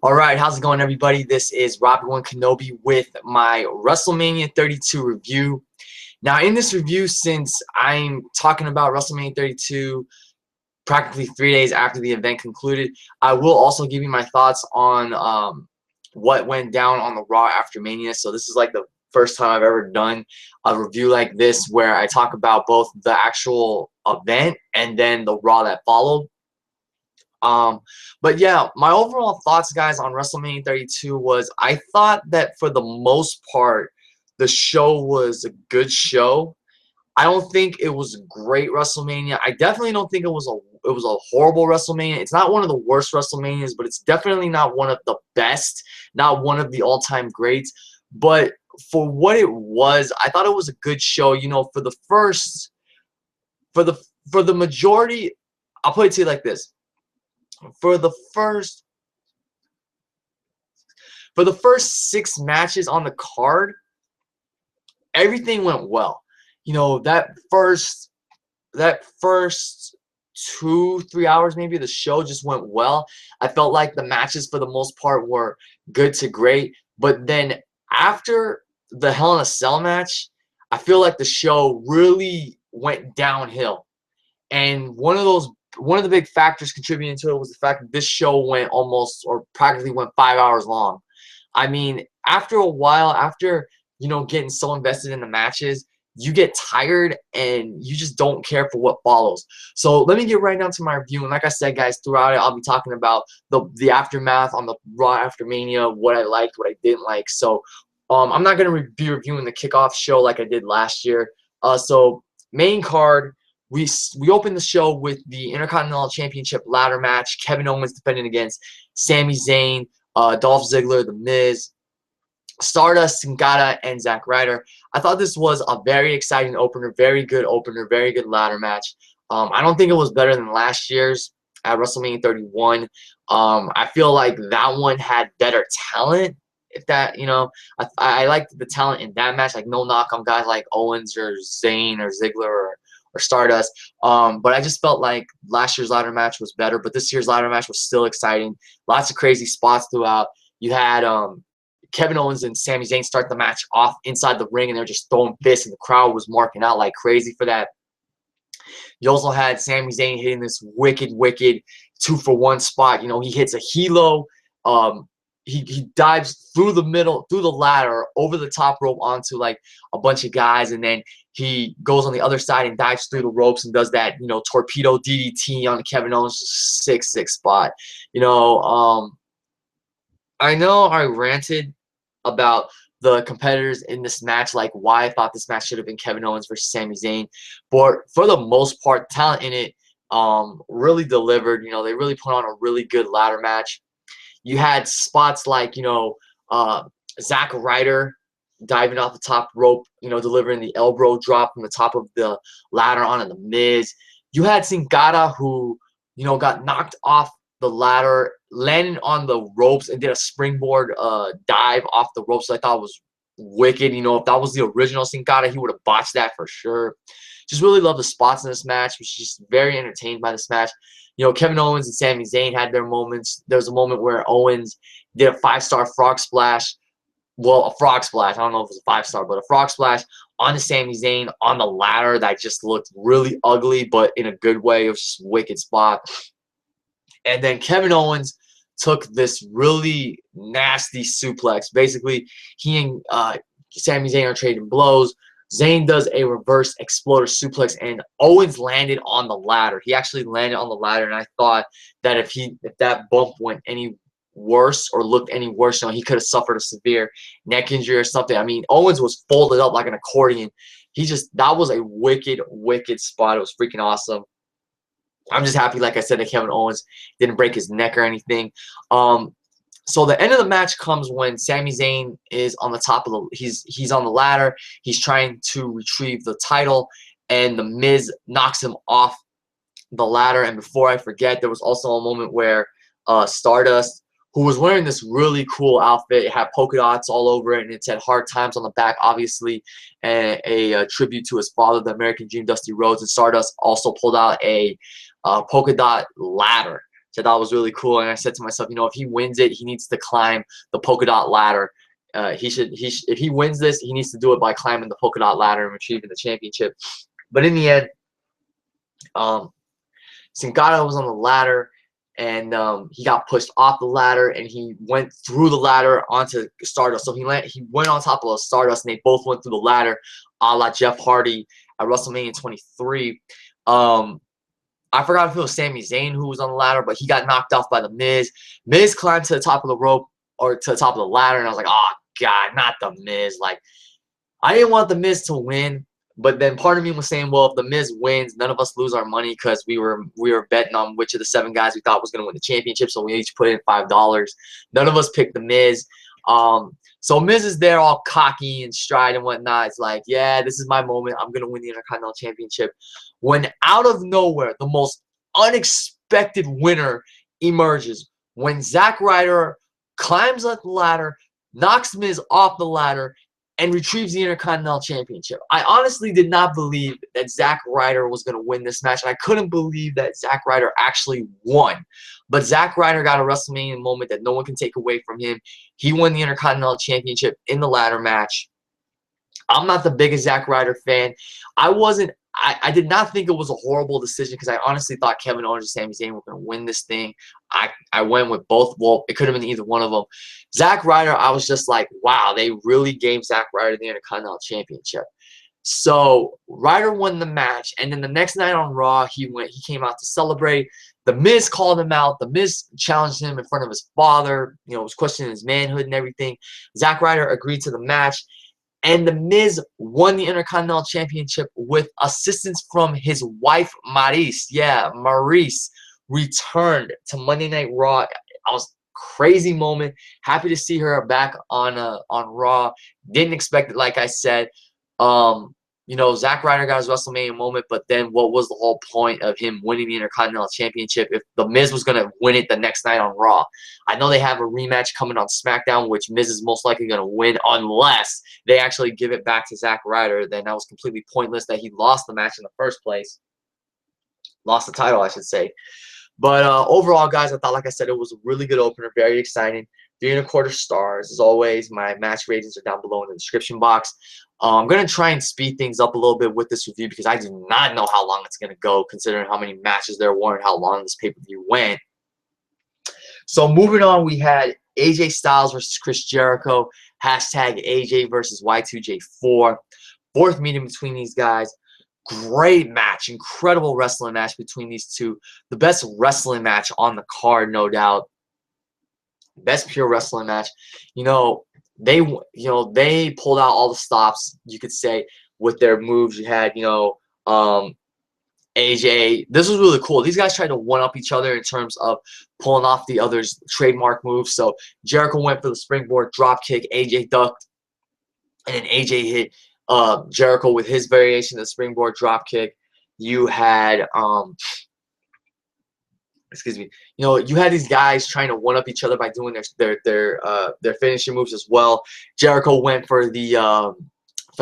All right, how's it going, everybody? This is Robbie1 Kenobi with my WrestleMania 32 review. Now, in this review, since I'm talking about WrestleMania 32 practically 3 days after the event concluded, I will also give you my thoughts on what went down on the Raw after Mania. So this is like the first time I've ever done a review like this where I talk about both the actual event and then the Raw that followed. But yeah, my overall thoughts, guys, on WrestleMania 32 was I thought that for the most part, the show was a good show. I don't think it was a great WrestleMania. I definitely don't think it was a horrible WrestleMania. It's not one of the worst WrestleManias, but it's definitely not one of the best, not one of the all-time greats. But for what it was, I thought it was a good show. You know, for the majority, I'll put it to you like this. For the first 6 matches on the card, everything went well. You know, that first 2-3 hours maybe the show just went well. I felt like the matches for the most part were good to great, but then after the Hell in a Cell match, I feel like the show really went downhill. And one of the big factors contributing to it was the fact that this show went almost or practically went 5 hours long. I mean, after a while, after, you know, getting so invested in the matches, you get tired and you just don't care for what follows. So let me get right down to my review. And like I said, guys, throughout it, I'll be talking about the aftermath on the Raw after Mania, what I liked, what I didn't like. So I'm not going to be reviewing the kickoff show like I did last year. So main card, we opened the show with the Intercontinental Championship ladder match. Kevin Owens defending against Sami Zayn, Dolph Ziggler, The Miz, Stardust, Sin Cara, and Zack Ryder. I thought this was a very exciting opener, very good opener, very good ladder match. I don't think it was better than last year's at WrestleMania 31. I feel like that one had better talent. If that, you know, I liked the talent in that match. Like, no knock on guys like Owens or Zayn or Ziggler or Stardust. But I just felt like last year's ladder match was better, but this year's ladder match was still exciting. Lots of crazy spots throughout. You had Kevin Owens and Sami Zayn start the match off inside the ring, and they're just throwing fists, and the crowd was marking out like crazy for that. You also had Sami Zayn hitting this wicked 2-for-1 spot. You know, he hits a helo. He dives through the middle, through the ladder, over the top rope onto like a bunch of guys, and then he goes on the other side and dives through the ropes and does that, you know, torpedo DDT on Kevin Owens, 6-6 spot. You know, I know I ranted about the competitors in this match, like why I thought this match should have been Kevin Owens versus Sami Zayn, but for the most part, talent in it really delivered. You know, they really put on a really good ladder match. You had spots like, you know, Zack Ryder diving off the top rope, you know, delivering the elbow drop from the top of the ladder onto The Miz. You had Sin Cara, who, you know, got knocked off the ladder, landed on the ropes, and did a springboard dive off the ropes. So I thought it was wicked. You know, if that was the original Sin Cara, he would have botched that for sure. Just really love the spots in this match. Was just very entertained by this match. You know, Kevin Owens and Sami Zayn had their moments. There was a moment where Owens did a 5-star frog splash. Well, a frog splash. I don't know if it was a 5-star, but a frog splash onto Sami Zayn on the ladder that just looked really ugly, but in a good way. It was just a wicked spot. And then Kevin Owens took this really nasty suplex. Basically, he and Sami Zayn are trading blows. Zayn does a reverse exploder suplex, and Owens landed on the ladder. He actually landed on the ladder, and I thought that if that bump went any worse or looked any worse, you know, he could have suffered a severe neck injury or something. I mean, Owens was folded up like an accordion. That was a wicked spot. It was freaking awesome. I'm just happy, like I said, that Kevin Owens didn't break his neck or anything. So the end of the match comes when Sami Zayn is on the top of the he's on the ladder. He's trying to retrieve the title, and The Miz knocks him off the ladder. And before I forget, there was also a moment where Stardust, who was wearing this really cool outfit, it had polka dots all over it, and it said "Hard Times" on the back, obviously a tribute to his father, the American Dream, Dusty Rhodes. And Stardust also pulled out a polka dot ladder. which I thought was really cool. And I said to myself, you know, if he wins it, he needs to climb the polka dot ladder. If he wins this, he needs to do it by climbing the polka dot ladder and retrieving the championship. But in the end, Sin Cara was on the ladder, and he got pushed off the ladder, and he went through the ladder onto Stardust. So he went on top of Stardust, and they both went through the ladder, a la Jeff Hardy at WrestleMania 23. I forgot if it was Sami Zayn who was on the ladder, but he got knocked off by The Miz. Miz climbed to the top of the rope, or to the top of the ladder, and I was like, oh, God, not The Miz. Like, I didn't want The Miz to win, but then part of me was saying, well, if The Miz wins, none of us lose our money because we were betting on which of the 7 guys we thought was going to win the championship, so we each put in $5. None of us picked The Miz. So Miz is there all cocky and stride and whatnot. It's like, yeah, this is my moment. I'm going to win the Intercontinental Championship. When out of nowhere, the most unexpected winner emerges. When Zack Ryder climbs up the ladder, knocks Miz off the ladder, and retrieves the Intercontinental Championship. I honestly did not believe that Zack Ryder was going to win this match, and I couldn't believe that Zack Ryder actually won. But Zack Ryder got a WrestleMania moment that no one can take away from him. He won the Intercontinental Championship in the ladder match. I'm not the biggest Zack Ryder fan. I did not think it was a horrible decision because I honestly thought Kevin Owens and Sami Zayn were going to win this thing. I went with both. Well, it could have been either one of them. Zack Ryder, I was just like, wow, they really gave Zack Ryder the Intercontinental Championship. So Ryder won the match, and then the next night on Raw, he came out to celebrate. The Miz called him out. The Miz challenged him in front of his father. You know, was questioning his manhood and everything. Zack Ryder agreed to the match. And The Miz won the Intercontinental Championship with assistance from his wife, Maryse. Yeah, Maryse returned to Monday Night Raw. I was crazy moment. Happy to see her back on Raw. Didn't expect it, like I said. You know, Zack Ryder got his WrestleMania moment, but then what was the whole point of him winning the Intercontinental Championship if The Miz was going to win it the next night on Raw? I know they have a rematch coming on SmackDown, which Miz is most likely going to win unless they actually give it back to Zack Ryder. Then that was completely pointless that he lost the match in the first place. Lost the title, I should say. But overall, guys, I thought, like I said, it was a really good opener, very exciting. 3¼ stars. As always, my match ratings are down below in the description box. I'm going to try and speed things up a little bit with this review because I do not know how long it's going to go considering how many matches there were and how long this pay-per-view went. So moving on, we had AJ Styles versus Chris Jericho. Hashtag AJ versus Y2J4. Fourth meeting between these guys. Great match. Incredible wrestling match between these two. The best wrestling match on the card, no doubt. Best pure wrestling match. You know, they pulled out all the stops, you could say, with their moves. You had, AJ. This was really cool. These guys tried to one-up each other in terms of pulling off the other's trademark moves. So Jericho went for the springboard drop kick. AJ ducked, and then AJ hit Jericho with his variation of the springboard drop kick. You had you had these guys trying to one up each other by doing their finishing moves as well. Jericho went for the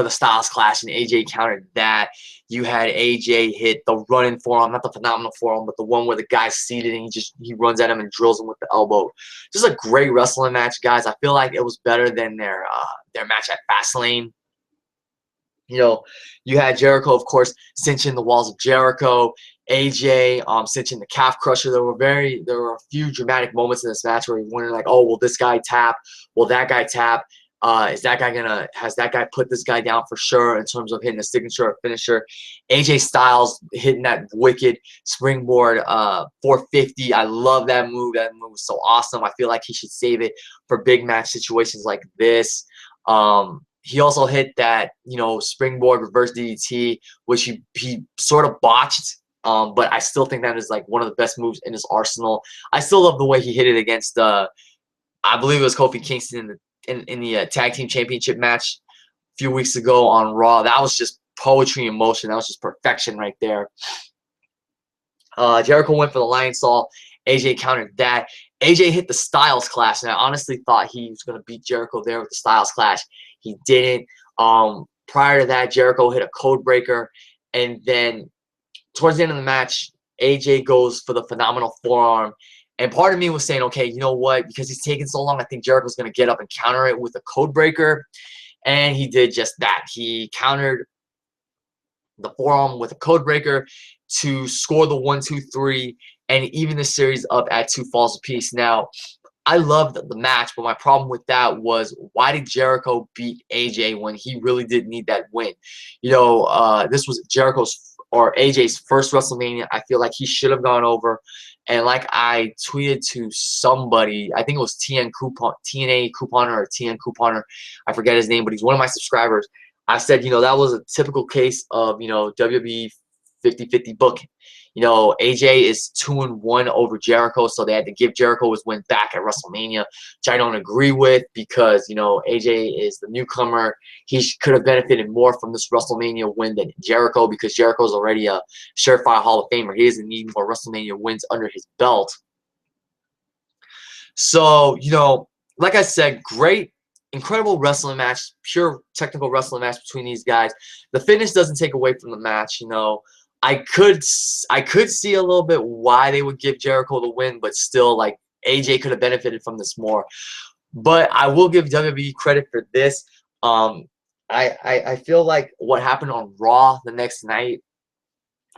Styles Clash, and AJ countered that. You had AJ hit the running forearm, not the phenomenal forearm, but the one where the guy's seated and he runs at him and drills him with the elbow. Just a great wrestling match, guys. I feel like it was better than their match at Fastlane. You know, you had Jericho, of course, cinching the walls of Jericho. AJ cinching the calf crusher. There were a few dramatic moments in this match where you wondering like, oh, will this guy tap? Will that guy tap? Has that guy put this guy down for sure in terms of hitting a signature or finisher? AJ Styles hitting that wicked springboard 450. I love that move. That move was so awesome. I feel like he should save it for big match situations like this. He also hit that, springboard reverse DDT, which he sort of botched. But I still think that is like one of the best moves in his arsenal. I still love the way he hit it against, I believe it was Kofi Kingston in the Tag Team Championship match a few weeks ago on Raw. That was just poetry in motion. That was just perfection right there. Jericho went for the Lionsaw. AJ countered that. AJ hit the Styles Clash, and I honestly thought he was going to beat Jericho there with the Styles Clash. He didn't. Prior to that, Jericho hit a code breaker, and then towards the end of the match, AJ goes for the phenomenal forearm, And part of me was saying, okay, you know what? Because he's taking so long, I think Jericho's going to get up and counter it with a code breaker. And he did just that. He countered the forearm with a code breaker to score the 1-2-3 and even the series up at 2 falls apiece. Now, I loved the match, but my problem with that was, why did Jericho beat AJ when he really didn't need that win? You know, this was Jericho's or AJ's first WrestleMania. I feel like he should have gone over. And like I tweeted to somebody, I think it was TNA Couponer or TN Couponer, I forget his name, but he's one of my subscribers. I said, you know, that was a typical case of, you know, WWE 50-50 booking. You know, AJ is 2-1 over Jericho, so they had to give Jericho his win back at WrestleMania, which I don't agree with, because, you know, AJ is the newcomer. He could have benefited more from this WrestleMania win than Jericho, because Jericho's already a surefire Hall of Famer. He doesn't need more WrestleMania wins under his belt. So, you know, like I said, great, incredible wrestling match, pure technical wrestling match between these guys. The finish doesn't take away from the match, you know. I could see a little bit why they would give Jericho the win, but still, like, AJ could have benefited from this more. But I will give WWE credit for this. I feel like what happened on Raw the next night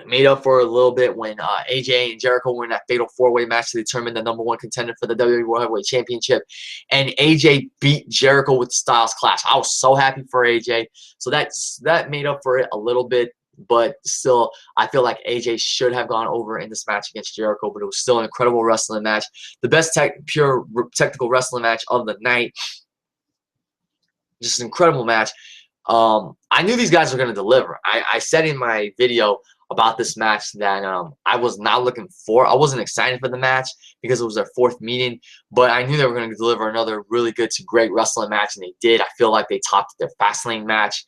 made up for a little bit when AJ and Jericho were in that fatal 4-way match to determine the #1 contender for the WWE World Heavyweight Championship, and AJ beat Jericho with the Styles Clash. I was so happy for AJ. So that made up for it a little bit. But still, I feel like AJ should have gone over in this match against Jericho, but it was still an incredible wrestling match. The best pure technical wrestling match of the night. Just an incredible match. I knew these guys were going to deliver. I said in my video about this match that I was not looking for. I wasn't excited for the match because it was their 4th meeting, but I knew they were going to deliver another really good to great wrestling match, and they did. I feel like they topped their Fastlane match.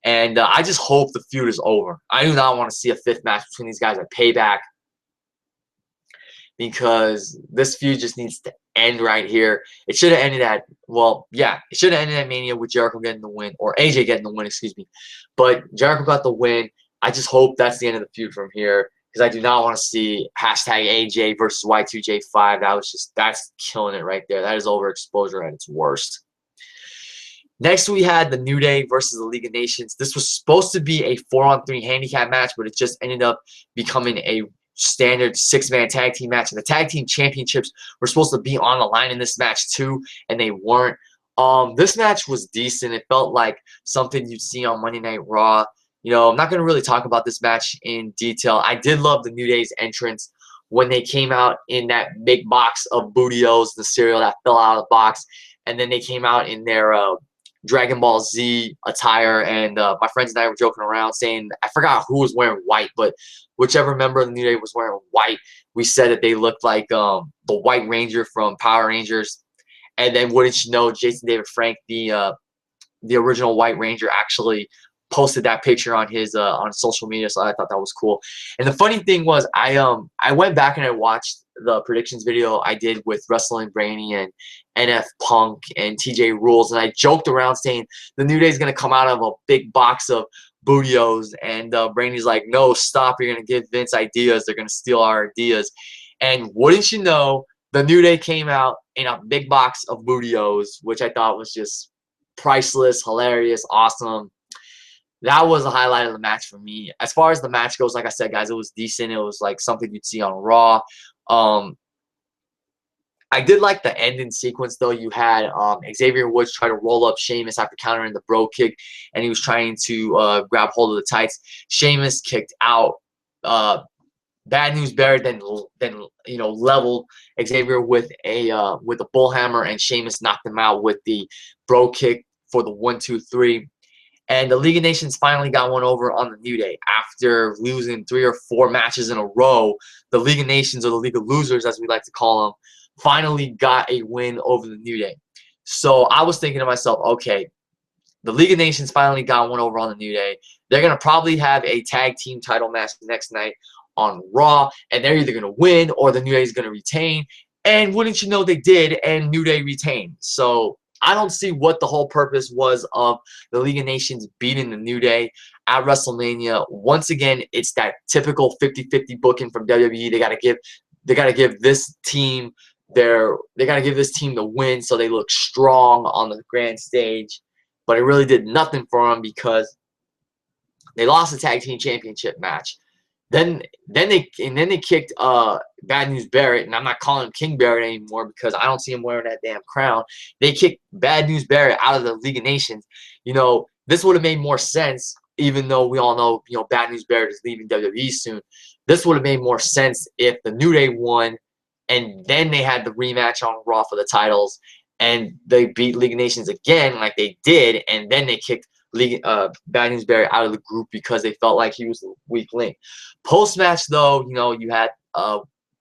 And I just hope the feud is over. I do not want to see a 5th match between these guys at Payback, because this feud just needs to end right here. It should have ended at, well, yeah, it should have ended at Mania with Jericho getting the win, or AJ getting the win, excuse me. But Jericho got the win. I just hope that's the end of the feud from here, because I do not want to see #AJ versus Y2J5. That's killing it right there. That is overexposure at its worst. Next, we had the New Day versus the League of Nations. This was supposed to be a 4-on-3 handicap match, but it just ended up becoming a standard 6-man tag team match. And the tag team championships were supposed to be on the line in this match too, and they weren't. This match was decent. It felt like something you'd see on Monday Night Raw. You know, I'm not going to really talk about this match in detail. I did love the New Day's entrance when they came out in that big box of Booty-O's, the cereal that fell out of the box, and then they came out in their Dragon Ball Z attire, and my friends and I were joking around saying, I forgot who was wearing white, but whichever member of the New Day was wearing white, we said that they looked like the White Ranger from Power Rangers. And then wouldn't you know, Jason David Frank, the original White Ranger, actually posted that picture on his on social media, so I thought that was cool. And the funny thing was, I went back and I watched the predictions video I did with Wrestling Brainy and NF Punk and TJ Rules, and I joked around saying the New Day is going to come out of a big box of Booty-O's, and Brainy's like, no, stop, you're going to give Vince ideas, they're going to steal our ideas. And wouldn't you know, the New Day came out in a big box of Booty-O's, which I thought was just priceless, hilarious, awesome. That was the highlight of the match for me. As far as the match goes, like I said, guys, it was decent. It was like something you'd see on Raw. I did like the ending sequence, though. You had Xavier Woods try to roll up Sheamus after countering the bro kick, and he was trying to grab hold of the tights. Sheamus kicked out. Bad News Barrett then you know, leveled Xavier with a bullhammer, and Sheamus knocked him out with the bro kick for the 1-2-3. And the League of Nations finally got one over on the New Day. After losing 3 or 4 matches in a row, the League of Nations, or the League of Losers as we like to call them, finally got a win over the New Day. So I was thinking to myself, okay, the League of Nations finally got one over on the New Day. They're going to probably have a tag team title match next night on Raw, and they're either going to win or the New Day is going to retain. And wouldn't you know, they did, and New Day retained. So I don't see what the whole purpose was of the League of Nations beating the New Day at WrestleMania. Once again, it's that typical 50-50 booking from WWE. They got to give they got to give this team they got to give this team the win so they look strong on the grand stage. But it really did nothing for them because they lost the tag team championship match. Then they kicked Bad News Barrett, and I'm not calling him King Barrett anymore because I don't see him wearing that damn crown. They kicked Bad News Barrett out of the League of Nations. You know, this would have made more sense, even though we all know, you know, Bad News Barrett is leaving WWE soon. This would have made more sense if the New Day won, and then they had the rematch on Raw for the titles, and they beat League of Nations again like they did, and then they kicked Bad News Barrett out of the group because they felt like he was the weak link. Post-match, though, you know, you had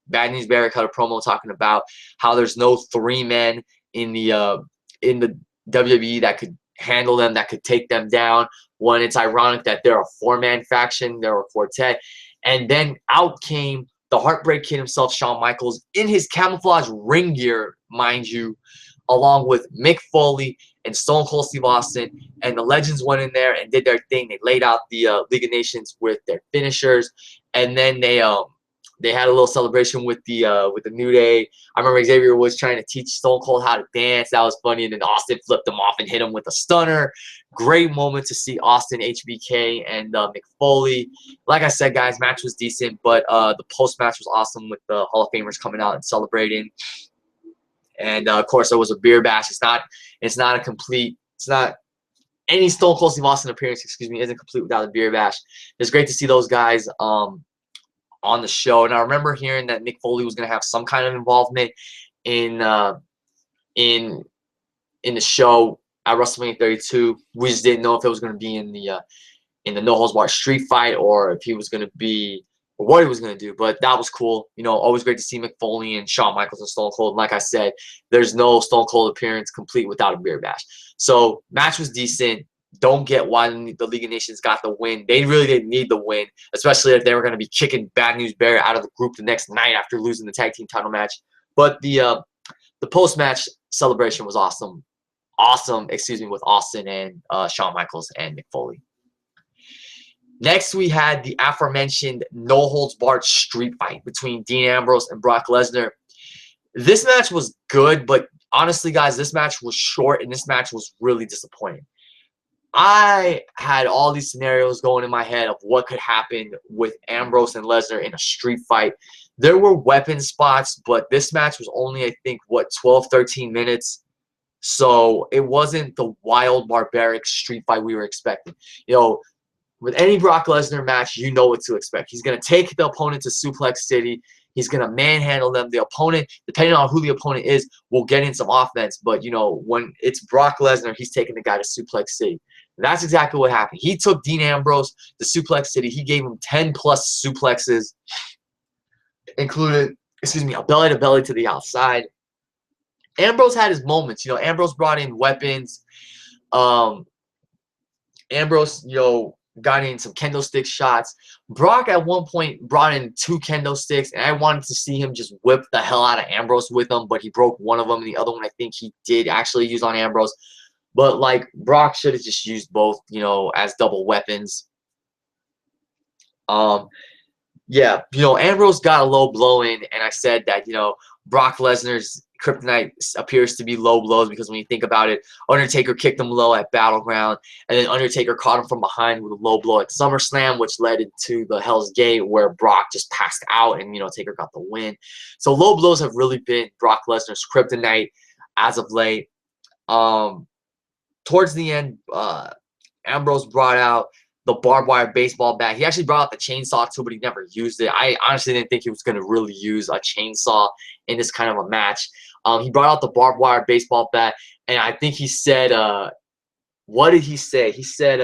Bad News Barrett cut a promo talking about how there's no 3 men in the WWE that could handle them, that could take them down. When it's ironic that they're a 4-man faction, they're a quartet. And then out came the Heartbreak Kid himself, Shawn Michaels, in his camouflage ring gear, mind you, along with Mick Foley and Stone Cold Steve Austin. And the Legends went in there and did their thing. They laid out the League of Nations with their finishers, and then they had a little celebration with the New Day. I remember Xavier was trying to teach Stone Cold how to dance. That was funny. And then Austin flipped him off and hit him with a stunner. Great moment to see Austin, HBK, and Mick Foley. Like I said, guys, match was decent, but the post-match was awesome with the Hall of Famers coming out and celebrating. And of course, there was a beer bash. It's not any Stone Cold Steve Austin appearance, excuse me, isn't complete without a beer bash. It's great to see those guys on the show. And I remember hearing that Mick Foley was going to have some kind of involvement in the show at WrestleMania 32. We just didn't know if it was going to be in the No Holds Barred street fight, or if he was going to be, or what he was going to do. But that was cool. You know, always great to see Mick Foley and Shawn Michaels and Stone Cold. And like I said, there's no Stone Cold appearance complete without a beer bash. So match was decent. Don't get why the League of Nations got the win. They really didn't need the win, especially if they were going to be kicking Bad News Barrett out of the group the next night after losing the tag team title match. But the post-match celebration was awesome. With Austin and Shawn Michaels and Mick Foley. Next, we had the aforementioned No Holds Barred street fight between Dean Ambrose and Brock Lesnar. This match was good, but honestly, guys, this match was short, and this match was really disappointing. I had all these scenarios going in my head of what could happen with Ambrose and Lesnar in a street fight. There were weapon spots, but this match was only, I think, 12, 13 minutes. So it wasn't the wild, barbaric street fight we were expecting. You know, with any Brock Lesnar match, you know what to expect. He's going to take the opponent to Suplex City. He's going to manhandle them. The opponent, depending on who the opponent is, will get in some offense. But, you know, when it's Brock Lesnar, he's taking the guy to Suplex City. That's exactly what happened. He took Dean Ambrose to Suplex City. He gave him 10-plus suplexes, including, a belly-to-belly to the outside. Ambrose had his moments. You know, Ambrose brought in weapons. Ambrose, you know, got in some kendo stick shots. Brock at one point brought in 2 kendo sticks, and I wanted to see him just whip the hell out of Ambrose with them, but he broke one of them, and the other one I think he did actually use on Ambrose. But, like, Brock should have just used both, you know, as double weapons. Yeah, you know, Ambrose got a low blow in, and I said that, you know, Brock Lesnar's kryptonite appears to be low blows, because when you think about it, Undertaker kicked him low at Battleground, and then Undertaker caught him from behind with a low blow at SummerSlam, which led to the Hell's Gate, where Brock just passed out and, you know, Taker got the win. So low blows have really been Brock Lesnar's kryptonite as of late. Towards the end, Ambrose brought out the barbed wire baseball bat. He actually brought out the chainsaw too, but he never used it. I honestly didn't think he was going to really use a chainsaw in this kind of a match. He brought out the barbed wire baseball bat, and I think he said, what did he say? He said,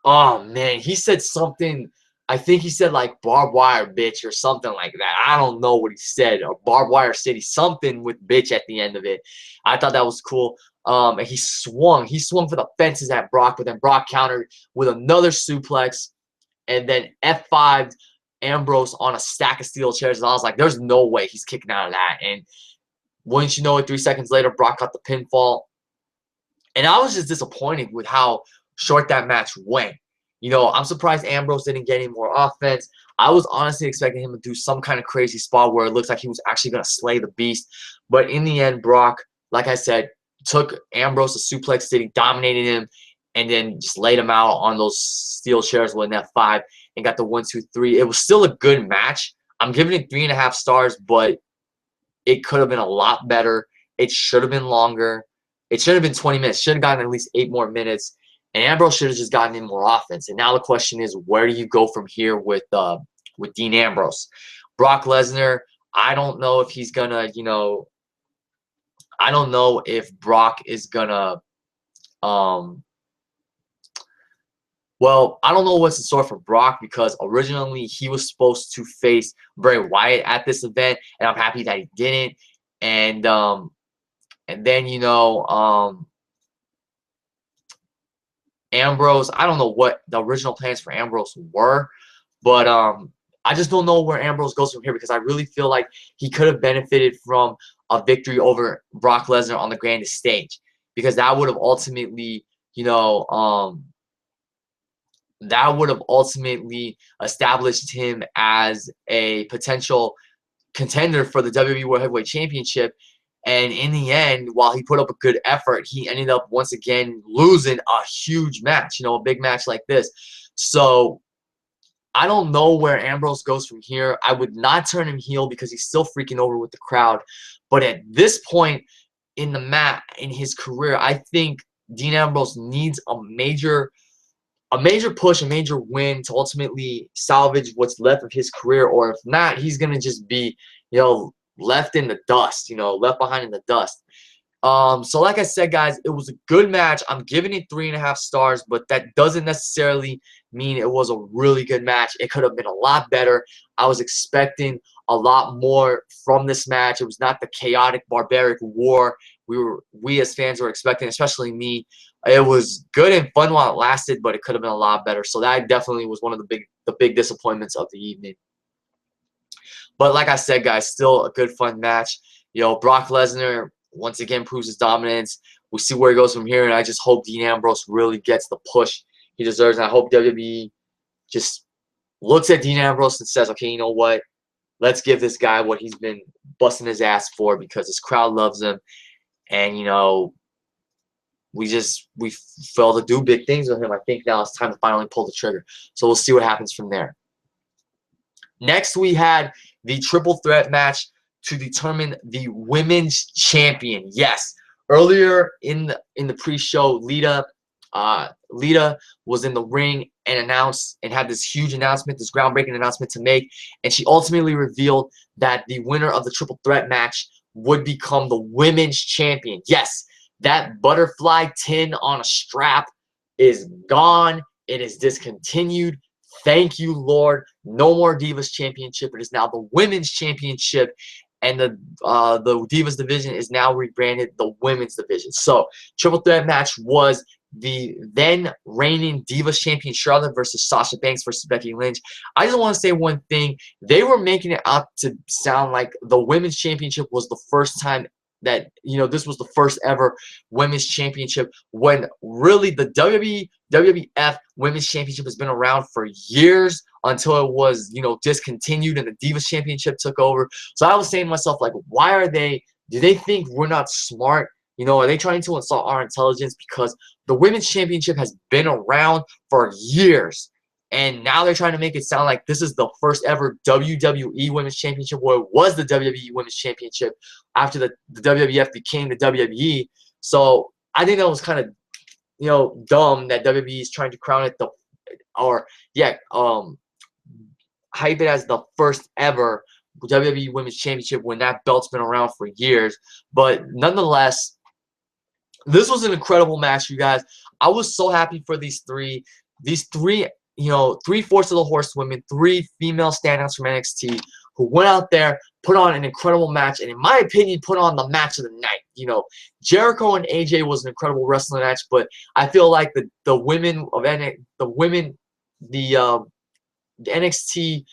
oh, man, he said something. I think he said, like, barbed wire bitch or something like that. I don't know what he said. Or barbed wire city, something with bitch at the end of it. I thought that was cool. And he swung for the fences at Brock, but then Brock countered with another suplex, and then F5'd Ambrose on a stack of steel chairs. And I was like, there's no way he's kicking out of that. And wouldn't you know it, 3 seconds later, Brock got the pinfall. And I was just disappointed with how short that match went. You know, I'm surprised Ambrose didn't get any more offense. I was honestly expecting him to do some kind of crazy spot where it looks like he was actually going to slay the beast. But in the end, Brock, like I said, took Ambrose to Suplex City, dominated him, and then just laid him out on those steel chairs with an F5 and got the 1, 2, 3. It was still a good match. I'm giving it 3.5 stars, but it could have been a lot better. It should have been longer. It should have been 20 minutes. Should have gotten at least 8 more minutes. And Ambrose should have just gotten in more offense. And now the question is, where do you go from here with Dean Ambrose? Brock Lesnar, I don't know if he's gonna, you know, I don't know if Brock is gonna, well, I don't know what's in store for Brock because originally he was supposed to face Bray Wyatt at this event, and I'm happy that he didn't. And then, you know, Ambrose, I don't know what the original plans for Ambrose were, but I just don't know where Ambrose goes from here because I really feel like he could have benefited from a victory over Brock Lesnar on the grandest stage because that would have ultimately, you know, that would have ultimately established him as a potential contender for the WWE World Heavyweight Championship. And in the end, while he put up a good effort, he ended up once again losing a huge match, you know, a big match like this. So I don't know where Ambrose goes from here. I would not turn him heel because he's still freaking over with the crowd. But at this point in his career, I think Dean Ambrose needs a major push, a major win to ultimately salvage what's left of his career. Or if not, he's gonna just be, you know, left in the dust, you know, left behind in the dust. So like I said, guys, it was a good match. I'm giving it 3.5 stars, but that doesn't necessarily mean it was a really good match. It could have been a lot better. I was expecting a lot more from this match. It was not the chaotic, barbaric war we as fans were expecting, especially me. It was good and fun while it lasted, but it could have been a lot better. So that definitely was one of the big disappointments of the evening. But like I said, guys, still a good, fun match. You know, Brock Lesnar once again proves his dominance. We'll see where he goes from here, and I just hope Dean Ambrose really gets the push he deserves. And I hope WWE just looks at Dean Ambrose and says, okay, you know what? Let's give this guy what he's been busting his ass for because his crowd loves him. And, you know, we failed to do big things with him. I think now it's time to finally pull the trigger. So we'll see what happens from there. Next, we had the triple threat match to determine the women's champion. Yes, earlier in the pre-show, Lita was in the ring and announced and had this huge announcement, this groundbreaking announcement to make, and she ultimately revealed that the winner of the triple threat match would become the women's champion. Yes, that butterfly tin on a strap is gone. It is discontinued. Thank you, Lord. No more Divas Championship. It is now the Women's Championship, and the Divas division is now rebranded the Women's division. So, triple threat match was the then reigning Divas champion Charlotte versus Sasha Banks versus Becky Lynch. I just want to say one thing. They were making it out to sound like the Women's Championship was the first time that, you know, this was the first ever women's championship, when really the WWF women's championship has been around for years until it was, you know, discontinued and the Divas championship took over. So I was saying to myself, like, why are they, do they think we're not smart? You know, are they trying to insult our intelligence? Because the women's championship has been around for years. And now they're trying to make it sound like this is the first ever WWE Women's Championship, where it was the WWE Women's Championship after the WWF became the WWE. So I think that was kind of, you know, dumb that WWE is trying to crown it hype it as the first ever WWE Women's Championship when that belt's been around for years. But nonetheless, this was an incredible match, you guys. I was so happy for these three, you know, 3/4 of the Horsewomen, 3 female standouts from NXT who went out there, put on an incredible match, and in my opinion, put on the match of the night. You know, Jericho and AJ was an incredible wrestling match, but I feel like the women of the NXT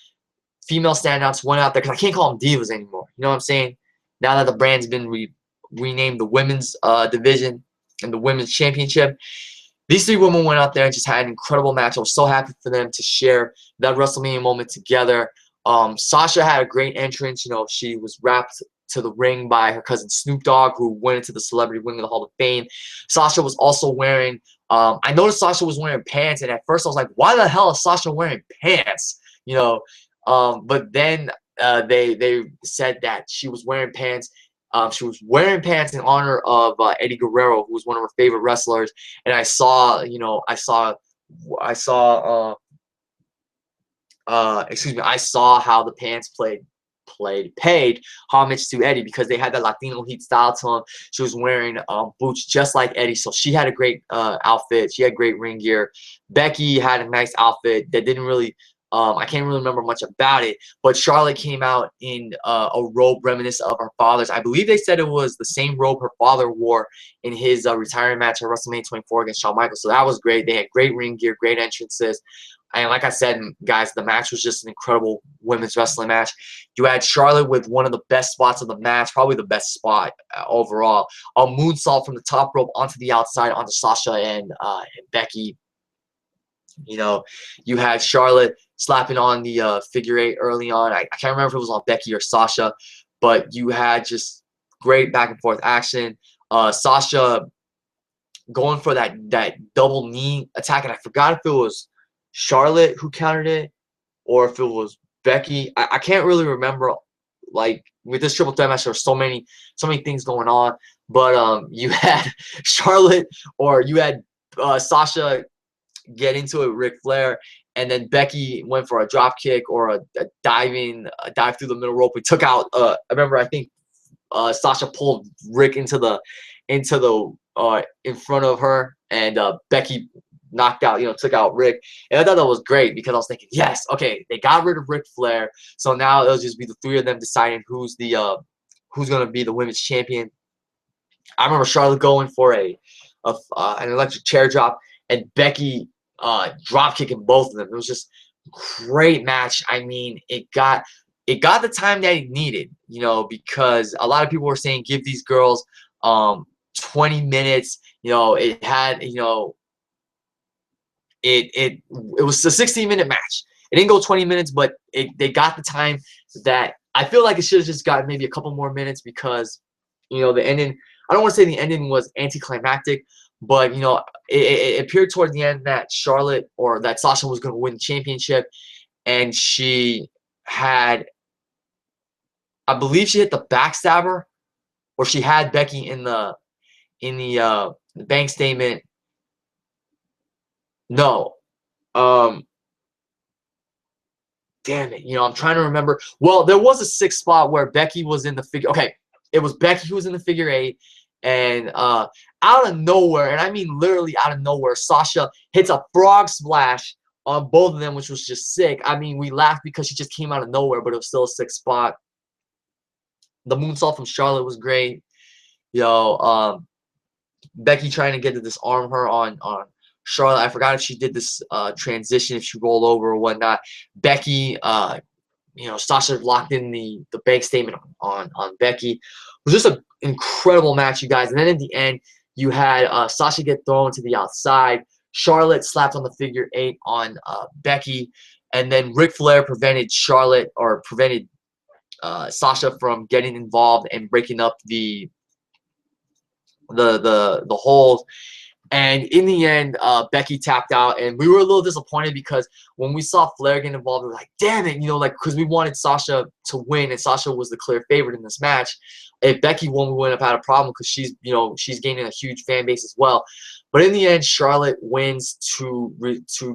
female standouts went out there, because I can't call them divas anymore. You know what I'm saying? Now that the brand's been renamed the women's division and the women's championship. these three women went out there and just had an incredible match. I was so happy for them to share that WrestleMania moment together. Sasha had a great entrance. You know, she was wrapped to the ring by her cousin Snoop Dogg, who went into the Celebrity Wing of the Hall of Fame. Sasha was also wearing, I noticed Sasha was wearing pants, and at first I was like, why the hell is Sasha wearing pants? You know, but then they said that she was wearing pants. She was wearing pants in honor of Eddie Guerrero, who was one of her favorite wrestlers. And I saw, you know, I saw excuse me, I saw how the pants paid homage to Eddie because they had that Latino heat style to him. She was wearing boots just like Eddie, so she had a great outfit. She had great ring gear. Becky had a nice outfit that didn't really I can't really remember much about it, but Charlotte came out in a robe reminiscent of her father's. I believe they said it was the same robe her father wore in his retirement match at WrestleMania 24 against Shawn Michaels. So that was great. They had great ring gear, great entrances. And like I said, guys, the match was just an incredible women's wrestling match. You had Charlotte with one of the best spots of the match, probably the best spot overall. A moonsault from the top rope onto the outside onto Sasha and Becky. You know, you had Charlotte slapping on the figure eight early on. I can't remember if it was on Becky or Sasha, but you had just great back and forth action. Sasha going for that double knee attack, and I forgot if it was Charlotte who countered it or if it was Becky. I can't really remember. Like with this triple threat match, there were so many things going on. But you had Charlotte or you had Sasha get into it, Ric Flair, and then Becky went for a drop kick or a dive through the middle rope. We took out. I remember I think Sasha pulled Rick into the in front of her, and Becky knocked out, took out Rick. And I thought that was great because I was thinking, yes, okay, they got rid of Ric Flair, so now it'll just be the three of them deciding who's gonna be the women's champion. I remember Charlotte going for an electric chair drop, and Becky drop kicking both of them. It was just a great match. I mean, it got the time that it needed, because a lot of people were saying give these girls 20 minutes. It had, it was a 16-minute match. It didn't go 20 minutes, but they got the time that I feel like it should have just got maybe a couple more minutes because, the ending, I don't want to say the ending was anticlimactic, but, it appeared toward the end that Charlotte or that Sasha was going to win the championship, and she had, I believe she hit the backstabber, or she had Becky in the bank statement. No. Damn it. I'm trying to remember. Well, there was a sixth spot where Becky was in the figure. Okay, it was Becky who was in the figure eight, and out of nowhere, and I mean literally out of nowhere, Sasha hits a frog splash on both of them, which was just sick. I mean, we laughed because she just came out of nowhere, but it was still a sixth spot. The moonsault from Charlotte was great. Becky trying to get to disarm her on Charlotte. I forgot if she did this transition, if she rolled over or whatnot. Becky, Sasha locked in the bank statement on Becky. It was just an incredible match, you guys. And then at the end, you had Sasha get thrown to the outside. Charlotte slapped on the figure eight on Becky. And then Ric Flair prevented Sasha from getting involved and breaking up the hold. And in the end, Becky tapped out, and we were a little disappointed because when we saw Flair get involved, we were like, damn it, because we wanted Sasha to win, and Sasha was the clear favorite in this match. If Becky won, we wouldn't have had a problem because she's gaining a huge fan base as well. But in the end, Charlotte wins to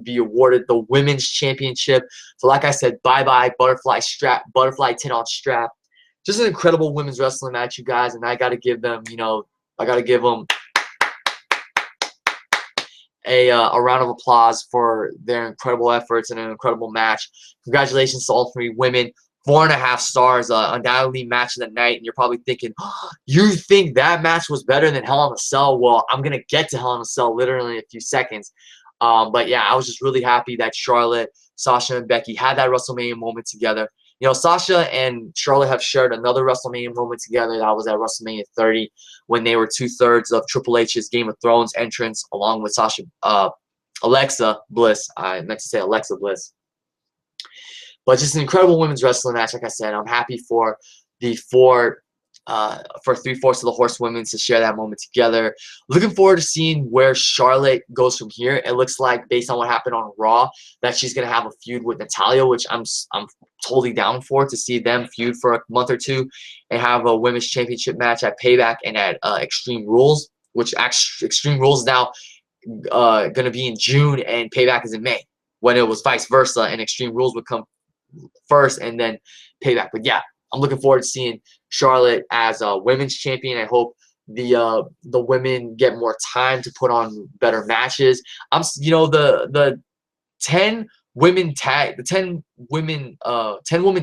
be awarded the women's championship. So like I said, bye-bye butterfly tin on strap. Just an incredible women's wrestling match, you guys, and I got to give them, a round of applause for their incredible efforts and an incredible match. Congratulations to all three women. 4.5 stars, undoubtedly match of the night. And you're probably thinking, oh, you think that match was better than Hell in a Cell? Well, I'm going to get to Hell in a Cell literally in a few seconds. But yeah, I was just really happy that Charlotte, Sasha, and Becky had that WrestleMania moment together. Sasha and Charlotte have shared another WrestleMania moment together. That was at WrestleMania 30 when they were 2/3 of Triple H's Game of Thrones entrance, along with Alexa Bliss. I meant to say Alexa Bliss. But just an incredible women's wrestling match. Like I said, I'm happy for the for 3/4 of the Horsewomen to share that moment together. Looking forward to seeing where Charlotte goes from here. It looks like, based on what happened on Raw, that she's gonna have a feud with Natalya, which I'm totally down for, to see them feud for a month or two and have a women's championship match at Payback and at Extreme Rules, which Extreme Rules now gonna be in June and Payback is in May. When it was vice versa, and Extreme Rules would come first and then Payback. But yeah, I'm looking forward to seeing Charlotte as a women's champion. I hope the women get more time to put on better matches. The 10 women tag 10 women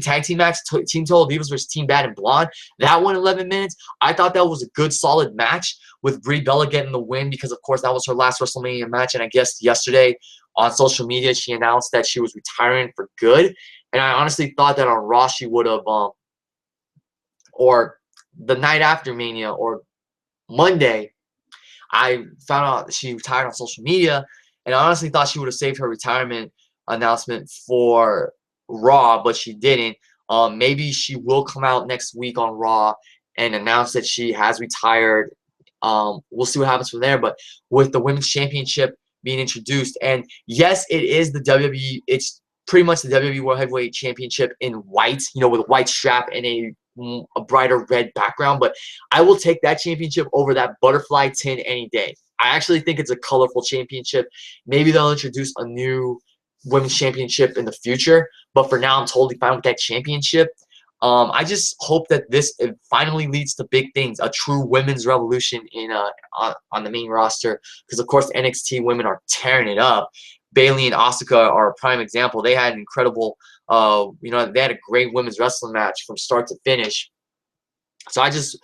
tag team match, Team Total Divas versus Team Bad and Blonde, that went 11 minutes. I thought that was a good solid match, with Brie Bella getting the win because, of course, that was her last WrestleMania match. And I guess yesterday on social media she announced that she was retiring for good. And I honestly thought that on Raw she would have or the night after Mania or Monday, I found out she retired on social media, and I honestly thought she would have saved her retirement announcement for Raw, but she didn't. Maybe she will come out next week on Raw and announce that she has retired. We'll see what happens from there. But with the Women's Championship being introduced, and yes, it is the WWE. It's pretty much the WWE World Heavyweight Championship in white, with a white strap and a brighter red background, but I will take that championship over that butterfly tin any day. I actually think it's a colorful championship. Maybe they'll introduce a new women's championship in the future, but for now I'm totally fine with that championship. I just hope that this finally leads to big things, a true women's revolution on the main roster, because of course NXT women are tearing it up. Bayley and Asuka are a prime example. They had an incredible, they had a great women's wrestling match from start to finish. So I just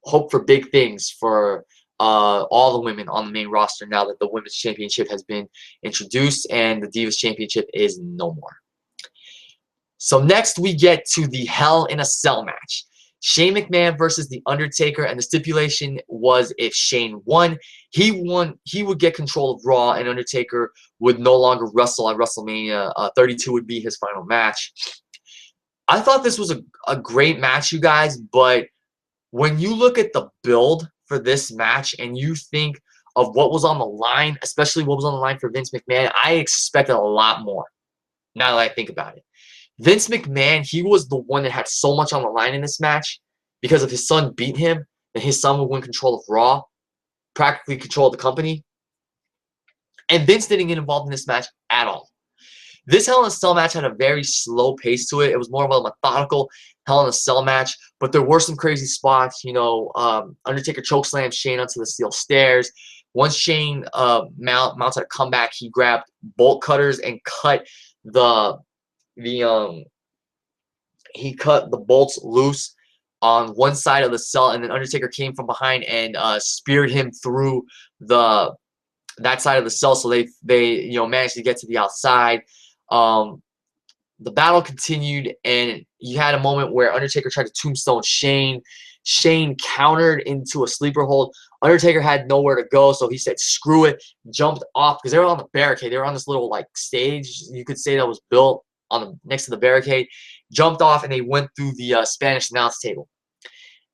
hope for big things for all the women on the main roster now that the Women's Championship has been introduced and the Divas Championship is no more. So next we get to the Hell in a Cell match. Shane McMahon versus The Undertaker, and the stipulation was if Shane won, he would get control of Raw, and Undertaker would no longer wrestle at WrestleMania 32 would be his final match. I thought this was a great match, you guys, but when you look at the build for this match and you think of what was on the line, especially what was on the line for Vince McMahon, I expected a lot more now that I think about it. Vince McMahon, he was the one that had so much on the line in this match because if his son beat him, then his son would win control of Raw, practically control the company. And Vince didn't get involved in this match at all. This Hell in a Cell match had a very slow pace to it. It was more of a methodical Hell in a Cell match, but there were some crazy spots. Undertaker chokeslammed Shane onto the steel stairs. Once Shane mounted a comeback, he grabbed bolt cutters and cut he cut the bolts loose on one side of the cell, and then Undertaker came from behind and speared him through that side of the cell. So they managed to get to the outside. The battle continued, and you had a moment where Undertaker tried to tombstone Shane. Shane countered into a sleeper hold. Undertaker had nowhere to go, so he said, screw it, jumped off, because they were on the barricade. They were on this little stage, you could say, that was built next to the barricade. Jumped off, and they went through the Spanish announce table.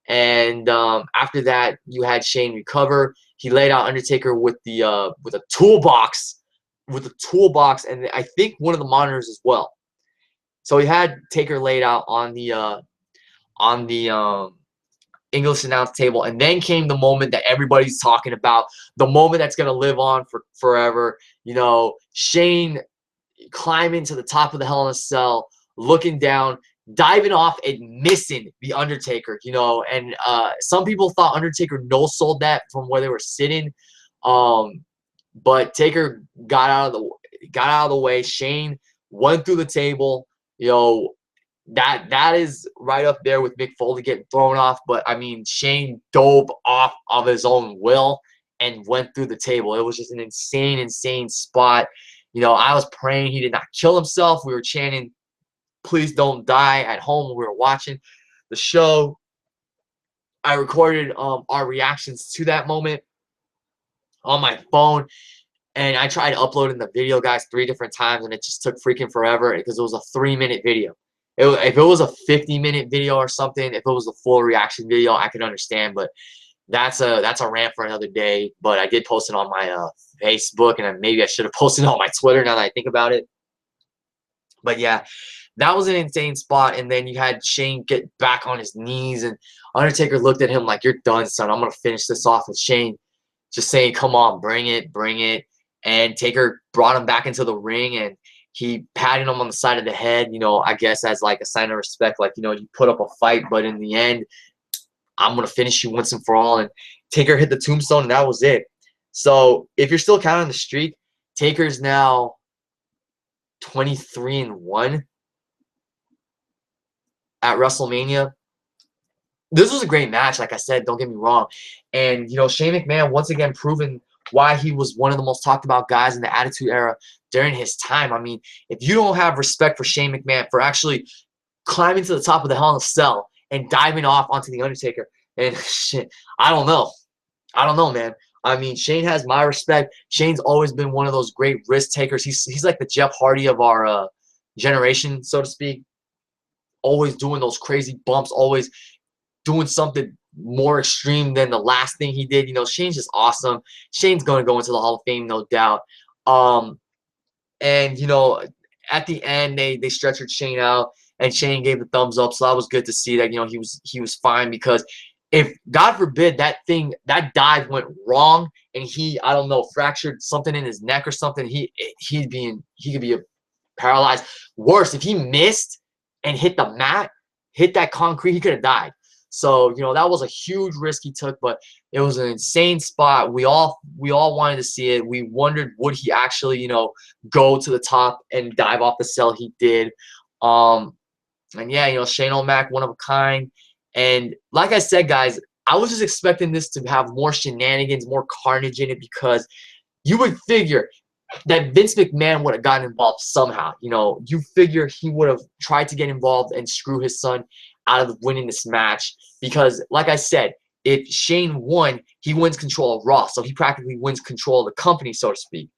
And after that, you had Shane recover. He laid out Undertaker with a toolbox, and I think one of the monitors as well. So he had Taker laid out on the English announce table, and then came the moment that everybody's talking about, the moment that's gonna live on for forever. Shane climbing to the top of the Hell in a Cell, looking down, diving off and missing the Undertaker. And some people thought Undertaker no-sold that from where they were sitting, but Taker got out of the way. Shane went through the table. That is right up there with Mick Foley getting thrown off. But I mean, Shane dove off of his own will and went through the table. It was just an insane spot. I was praying he did not kill himself. We were chanting Please don't die at home when we were watching the show. I recorded our reactions to that moment on my phone, and I tried uploading the video, guys, 3 different times, and it just took freaking forever because it was a 3-minute video. If it was a 50-minute video or something, if it was a full reaction video, I could understand, but that's a rant for another day. But I did post it on my Facebook, and maybe I should have posted it on my Twitter now that I think about it. But yeah, that was an insane spot. And then you had Shane get back on his knees, and Undertaker looked at him like, "You're done, son. I'm gonna finish this off." With Shane just saying, "Come on, bring it, bring it." And Taker brought him back into the ring, and he patted him on the side of the head, I guess as like a sign of respect, like, you put up a fight, but in the end, I'm going to finish you once and for all. And Taker hit the tombstone, and that was it. So if you're still counting the streak, Taker's now 23-1 at WrestleMania. This was a great match, like I said, don't get me wrong. And, Shane McMahon once again proven why he was one of the most talked about guys in the Attitude Era during his time. I mean, if you don't have respect for Shane McMahon for actually climbing to the top of the Hell in a Cell and diving off onto The Undertaker, and shit, I don't know, man. I mean, Shane has my respect. Shane's always been one of those great risk takers. He's like the Jeff Hardy of our generation, so to speak. Always doing those crazy bumps, always doing something more extreme than the last thing he did. Shane's just awesome. Shane's going to go into the Hall of Fame, no doubt. And, at the end, they stretchered Shane out, and Shane gave the thumbs up. So that was good to see that, he was fine, because if, God forbid, that dive went wrong and he, I don't know, fractured something in his neck or something, he could be paralyzed. Worse, if he missed and hit the mat, hit that concrete, he could have died. So, that was a huge risk he took, but it was an insane spot. We all wanted to see it. We wondered, would he actually, go to the top and dive off the cell? He did. And yeah, Shane O'Mac, one of a kind. And like I said, guys, I was just expecting this to have more shenanigans, more carnage in it, because you would figure that Vince McMahon would have gotten involved somehow. You figure he would have tried to get involved and screw his son out of winning this match, because, like I said, if Shane won, he wins control of Raw, so he practically wins control of the company, so to speak.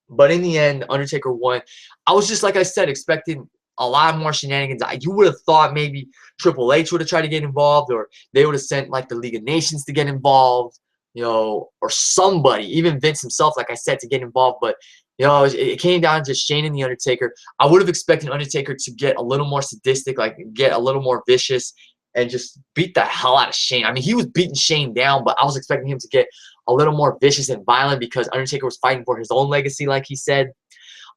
But in the end, Undertaker won. I was just, like I said, expecting a lot more shenanigans. You would have thought maybe Triple H would have tried to get involved, or they would have sent like the League of Nations to get involved, or somebody, even Vince himself, like I said, to get involved. But it came down to Shane and the Undertaker. I would have expected Undertaker to get a little more sadistic, like get a little more vicious, and just beat the hell out of Shane. I mean, he was beating Shane down, but I was expecting him to get a little more vicious and violent, because Undertaker was fighting for his own legacy, like he said.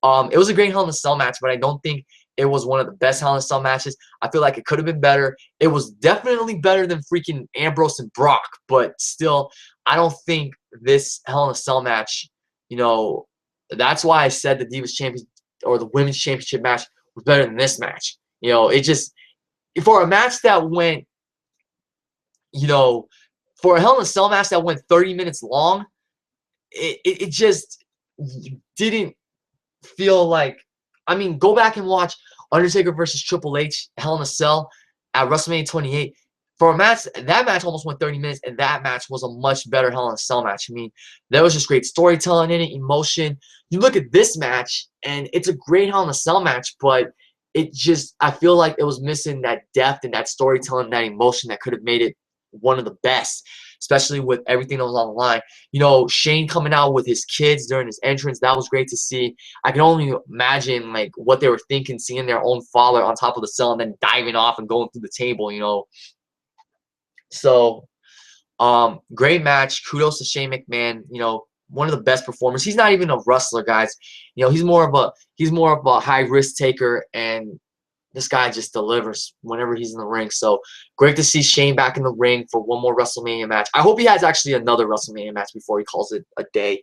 It was a great Hell in a Cell match, but I don't think it was one of the best Hell in a Cell matches. I feel like it could have been better. It was definitely better than freaking Ambrose and Brock, but still, I don't think this Hell in a Cell match, that's why I said the Divas Champions or the Women's Championship match was better than this match. It just, for a match that went, for a Hell in a Cell match that went 30 minutes long, it just didn't feel like, I mean, go back and watch Undertaker versus Triple H Hell in a Cell at WrestleMania 28. For a match, that match almost went 30 minutes, and that match was a much better Hell in a Cell match. I mean, there was just great storytelling in it, emotion. You look at this match, and it's a great Hell in a Cell match, but it just, I feel like it was missing that depth and that storytelling, that emotion that could have made it one of the best, especially with everything that was on the line. Shane coming out with his kids during his entrance, that was great to see. I can only imagine like what they were thinking, seeing their own father on top of the cell and then diving off and going through the table, So, great match. Kudos to Shane McMahon, one of the best performers. He's not even a wrestler, guys. He's more of a high risk taker, and this guy just delivers whenever he's in the ring. So great to see Shane back in the ring for one more WrestleMania match. I hope he has actually another WrestleMania match before he calls it a day.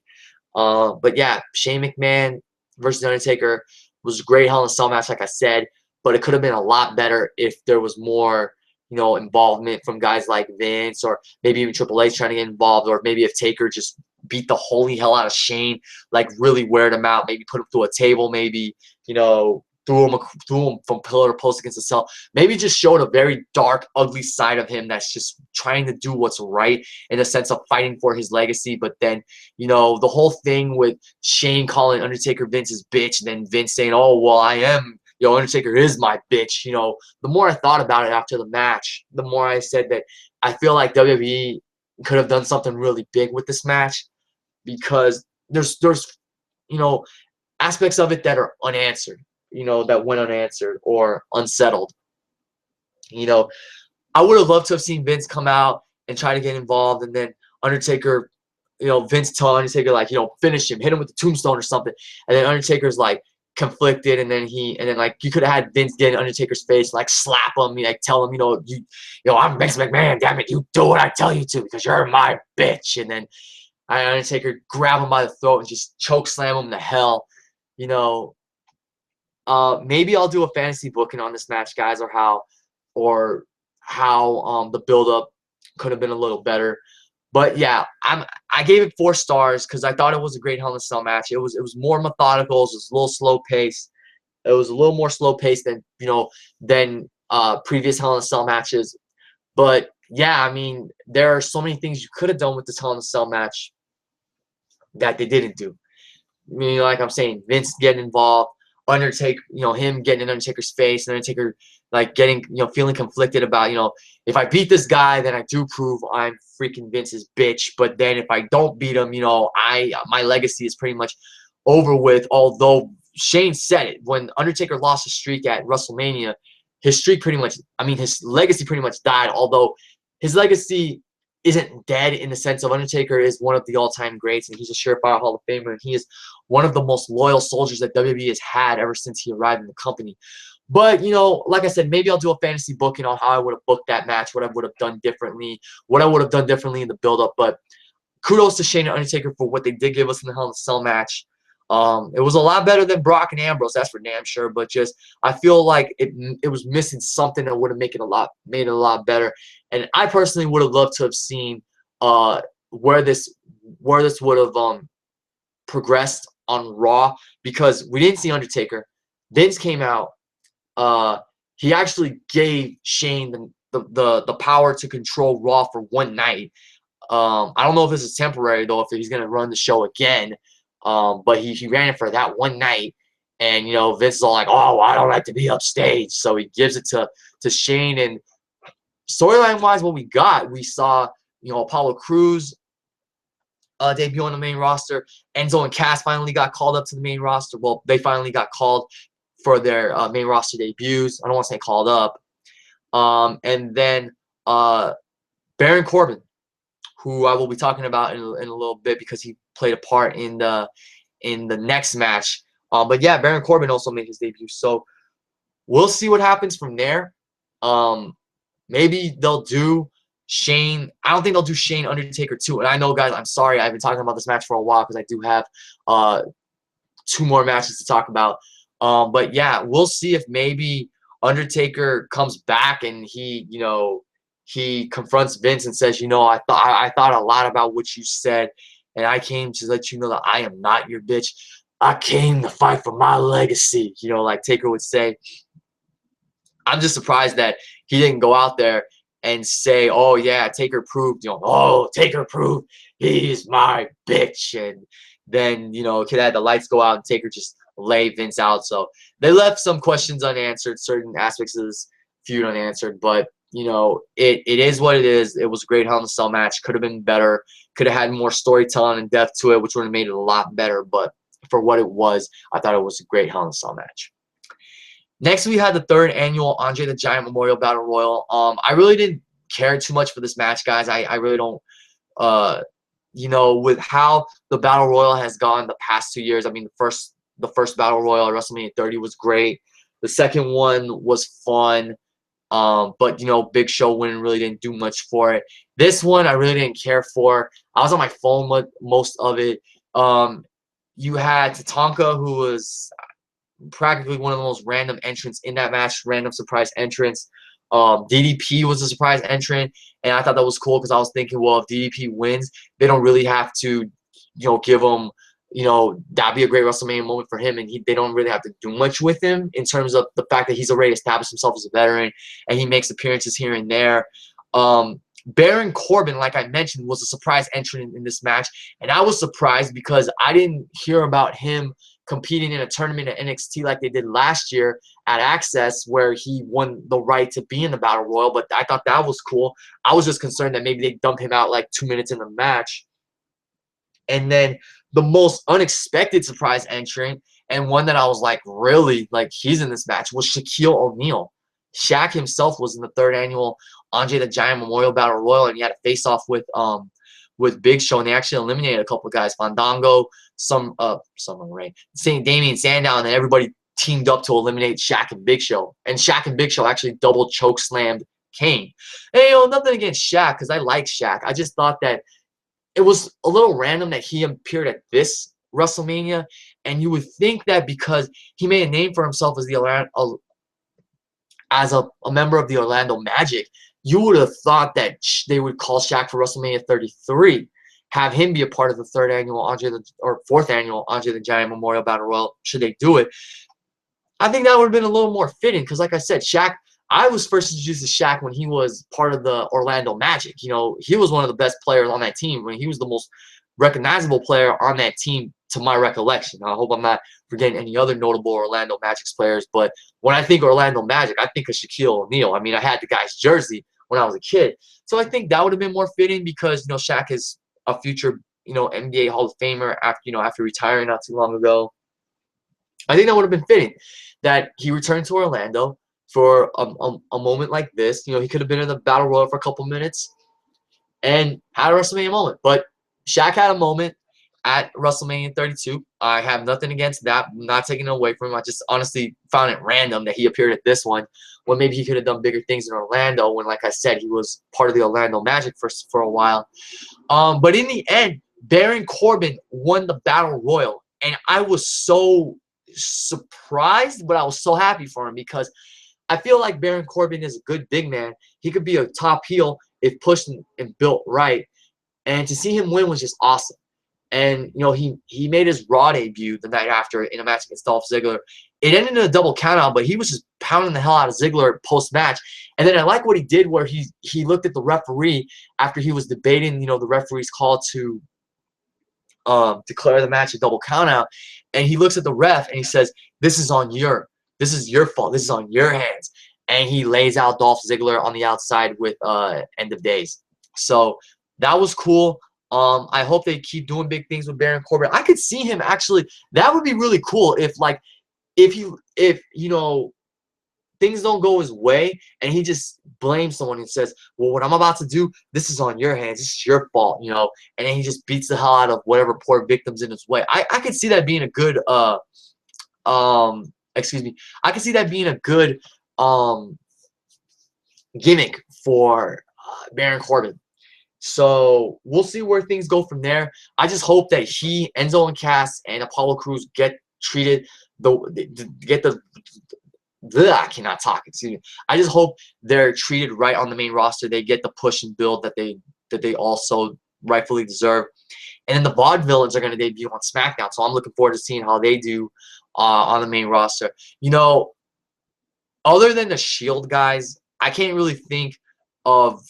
But yeah, Shane McMahon versus The Undertaker was a great Hell in a Cell match, like I said, but it could have been a lot better if there was more, involvement from guys like Vince, or maybe even Triple H trying to get involved, or maybe if Taker just beat the holy hell out of Shane, like really wear him out, maybe put him through a table, maybe, threw him from pillar to post against the cell. Maybe just showed a very dark, ugly side of him that's just trying to do what's right in the sense of fighting for his legacy. But then, you know, the whole thing with Shane calling Undertaker Vince's bitch, and then Vince saying, "Oh, well, I am, you know, Undertaker is my bitch." You know, the more I thought about it after the match, the more I said that I feel like WWE could have done something really big with this match, because there's you know, aspects of it that are unanswered, you know, that went unanswered or unsettled. You know, I would have loved to have seen Vince come out and try to get involved, and then Undertaker, you know, Vince tell Undertaker, like, you know, finish him, hit him with the tombstone or something, and then Undertaker's like conflicted, and then like you could have had Vince get in Undertaker's face, like slap him, like tell him, you know, I'm Vince McMahon, damn it, you do what I tell you to because you're my bitch, and then Undertaker grab him by the throat and just choke slam him to hell. You know, maybe I'll do a fantasy booking on this match, guys, or how the build up could have been a little better. But yeah, I gave it 4 stars because I thought it was a great Hell in a Cell match. It was more methodical. It was a little slow paced. It was a little more slow paced than previous Hell in a Cell matches. But yeah, I mean, there are so many things you could have done with this Hell in a Cell match that they didn't do. I mean, like I'm saying, Vince getting involved, Undertaker, you know, him getting in Undertaker's face, and Undertaker like getting, you know, feeling conflicted about, you know, if I beat this guy, then I do prove I'm freaking Vince's bitch. But then if I don't beat him, you know, my legacy is pretty much over with. Although Shane said it when Undertaker lost his streak at WrestleMania, his streak pretty much, I mean, his legacy pretty much died. Although his legacy isn't dead in the sense of Undertaker is one of the all-time greats, and he's a surefire Hall of Famer, and he is one of the most loyal soldiers that WWE has had ever since he arrived in the company. But, you know, like I said, maybe I'll do a fantasy booking on how I would have booked that match, what I would have done differently, what I would have done differently in the build-up. But kudos to Shane and Undertaker for what they did give us in the Hell in a Cell match. It was a lot better than Brock and Ambrose, that's for damn sure. But just I feel like it was missing something that would have made it a lot better. And I personally would have loved to have seen where this would have progressed on Raw, because we didn't see Undertaker. Vince came out. He actually gave Shane the power to control Raw for one night. I don't know if this is temporary though, if he's gonna run the show again. But he ran it for that one night, and you know, Vince is all like, "Oh, I don't like to be upstage," so he gives it to Shane. And storyline wise, what we saw, you know, Apollo Crews debut on the main roster. Enzo and Cass finally got called up to the main roster. Well, they finally got called for their main roster debuts. I don't want to say called up. And then Baron Corbin, who I will be talking about in a little bit because he played a part in the next match. But yeah, Baron Corbin also made his debut. So we'll see what happens from there. Maybe they'll do Shane. I don't think they'll do Shane Undertaker 2. And I know, guys, I'm sorry. I've been talking about this match for a while because I do have 2 more matches to talk about. But yeah, we'll see if maybe Undertaker comes back and he, you know, he confronts Vince and says, you know, I thought a lot about what you said, and I came to let you know that I am not your bitch. I came to fight for my legacy, you know, like Taker would say. I'm just surprised that he didn't go out there and say, oh yeah, Taker proved, you know, oh, Taker proved he's my bitch. And then, you know, could have the lights go out and Taker just lay Vince out. So they left some questions unanswered, certain aspects of this feud unanswered, but you know, it is what it is. It was a great Hell in a Cell match. Could have been better. Could have had more storytelling and depth to it, which would have made it a lot better. But for what it was, I thought it was a great Hell in a Cell match. Next, we had the 3rd annual Andre the Giant Memorial Battle Royal. I really didn't care too much for this match, guys. I really don't. You know, with how the Battle Royal has gone the past 2 years. I mean, the first Battle Royal at WrestleMania 30 was great. The second one was fun. But you know, Big Show winning really didn't do much for it. This one I really didn't care for. I was on my phone most of it. You had Tatanka, who was practically one of the most random entrants in that match, random surprise entrance. DDP was a surprise entrant, and I thought that was cool because I was thinking, well, if DDP wins, they don't really have to, you know, give him that'd be a great WrestleMania moment for him, and they don't really have to do much with him in terms of the fact that he's already established himself as a veteran, and he makes appearances here and there. Baron Corbin, like I mentioned, was a surprise entrant in this match, and I was surprised because I didn't hear about him competing in a tournament at NXT like they did last year at Access, where he won the right to be in the Battle Royal, but I thought that was cool. I was just concerned that maybe they dump him out like 2 minutes in the match. And then the most unexpected surprise entrant, and one that I was like, really, like, he's in this match, was Shaquille O'Neal. Shaq himself was in the 3rd annual Andre the Giant Memorial Battle Royal, and he had a face-off with Big Show, and they actually eliminated a couple of guys, Fandango, St. Damien Sandow, and then everybody teamed up to eliminate Shaq and Big Show. And Shaq and Big Show actually double choke slammed Kane. And nothing against Shaq, because I like Shaq. I just thought that it was a little random that he appeared at this WrestleMania, and you would think that because he made a name for himself as a member of the Orlando Magic, you would have thought that they would call Shaq for WrestleMania 33, have him be a part of the 4th annual Andre the Giant Memorial Battle Royal, should they do it. I think that would have been a little more fitting because, like I said, Shaq, I was first introduced to Shaq when he was part of the Orlando Magic. He was one of the best players on that team. When he was the most recognizable player on that team, to my recollection. I hope I'm not forgetting any other notable Orlando Magic's players, but when I think Orlando Magic, I think of Shaquille O'Neal. I mean, I had the guy's jersey when I was a kid. So I think that would have been more fitting because, Shaq is a future, NBA Hall of Famer after retiring not too long ago. I think that would have been fitting that he returned to Orlando for a moment like this. He could have been in the Battle Royal for a couple minutes and had a WrestleMania moment. But Shaq had a moment at WrestleMania 32. I have nothing against that. I'm not taking it away from him. I just honestly found it random that he appeared at this one when maybe he could have done bigger things in Orlando when, like I said, he was part of the Orlando Magic for a while. But in the end, Baron Corbin won the Battle Royal. And I was so surprised, but I was so happy for him because I feel like Baron Corbin is a good big man. He could be a top heel if pushed and built right. And to see him win was just awesome. And, he made his Raw debut the night after in a match against Dolph Ziggler. It ended in a double countout, but he was just pounding the hell out of Ziggler post-match. And then I like what he did where he looked at the referee after he was debating, the referee's call to declare the match a double countout. And he looks at the ref and he says, this is your fault. This is on your hands. And he lays out Dolph Ziggler on the outside with End of Days. So that was cool. I hope they keep doing big things with Baron Corbin. I could see him actually. That would be really cool if things don't go his way and he just blames someone and says, well, what I'm about to do, this is on your hands. This is your fault, and then he just beats the hell out of whatever poor victim's in his way. I could see that being a good I could see that being a good gimmick for Baron Corbin. So we'll see where things go from there. I just hope that Enzo and Cass and Apollo Crews get treated I cannot talk. Excuse me. I just hope they're treated right on the main roster. They get the push and build that they also rightfully deserve. And then the Vaudevillains are going to debut on SmackDown, so I'm looking forward to seeing how they do on the main roster. Other than the Shield guys, I can't really think of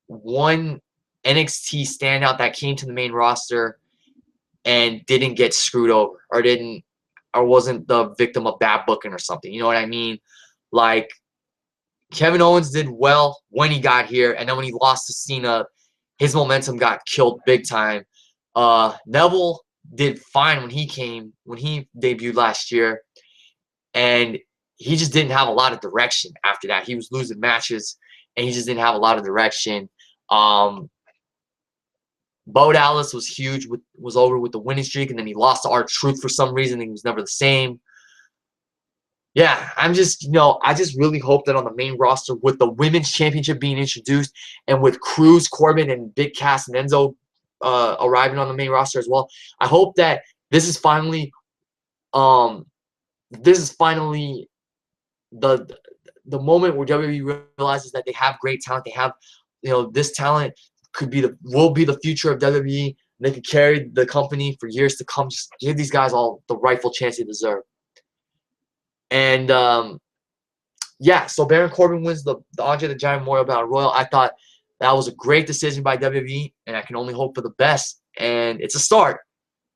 one NXT standout that came to the main roster and didn't get screwed over or wasn't the victim of bad booking or something. You know what I mean? Like, Kevin Owens did well when he got here, and then when he lost to Cena, his momentum got killed big time. Neville did fine when he debuted last year, and he just didn't have a lot of direction after that. He was losing matches, and he just didn't have a lot of direction. Bo Dallas was huge, was over with the winning streak, and then he lost to R-Truth for some reason, and he was never the same. Yeah, I just really hope that on the main roster, with the Women's Championship being introduced, and with Crews, Corbin, and Big Cass and Enzo arriving on the main roster as well, I hope that this is finally the moment where WWE realizes that they have great talent. They have, this talent will be the future of WWE, They could carry the company for years to come. Just give these guys all the rightful chance they deserve. And yeah, so Baron Corbin wins the Andre the Giant Memorial Battle Royal. I thought that was a great decision by WWE, and I can only hope for the best. And it's a start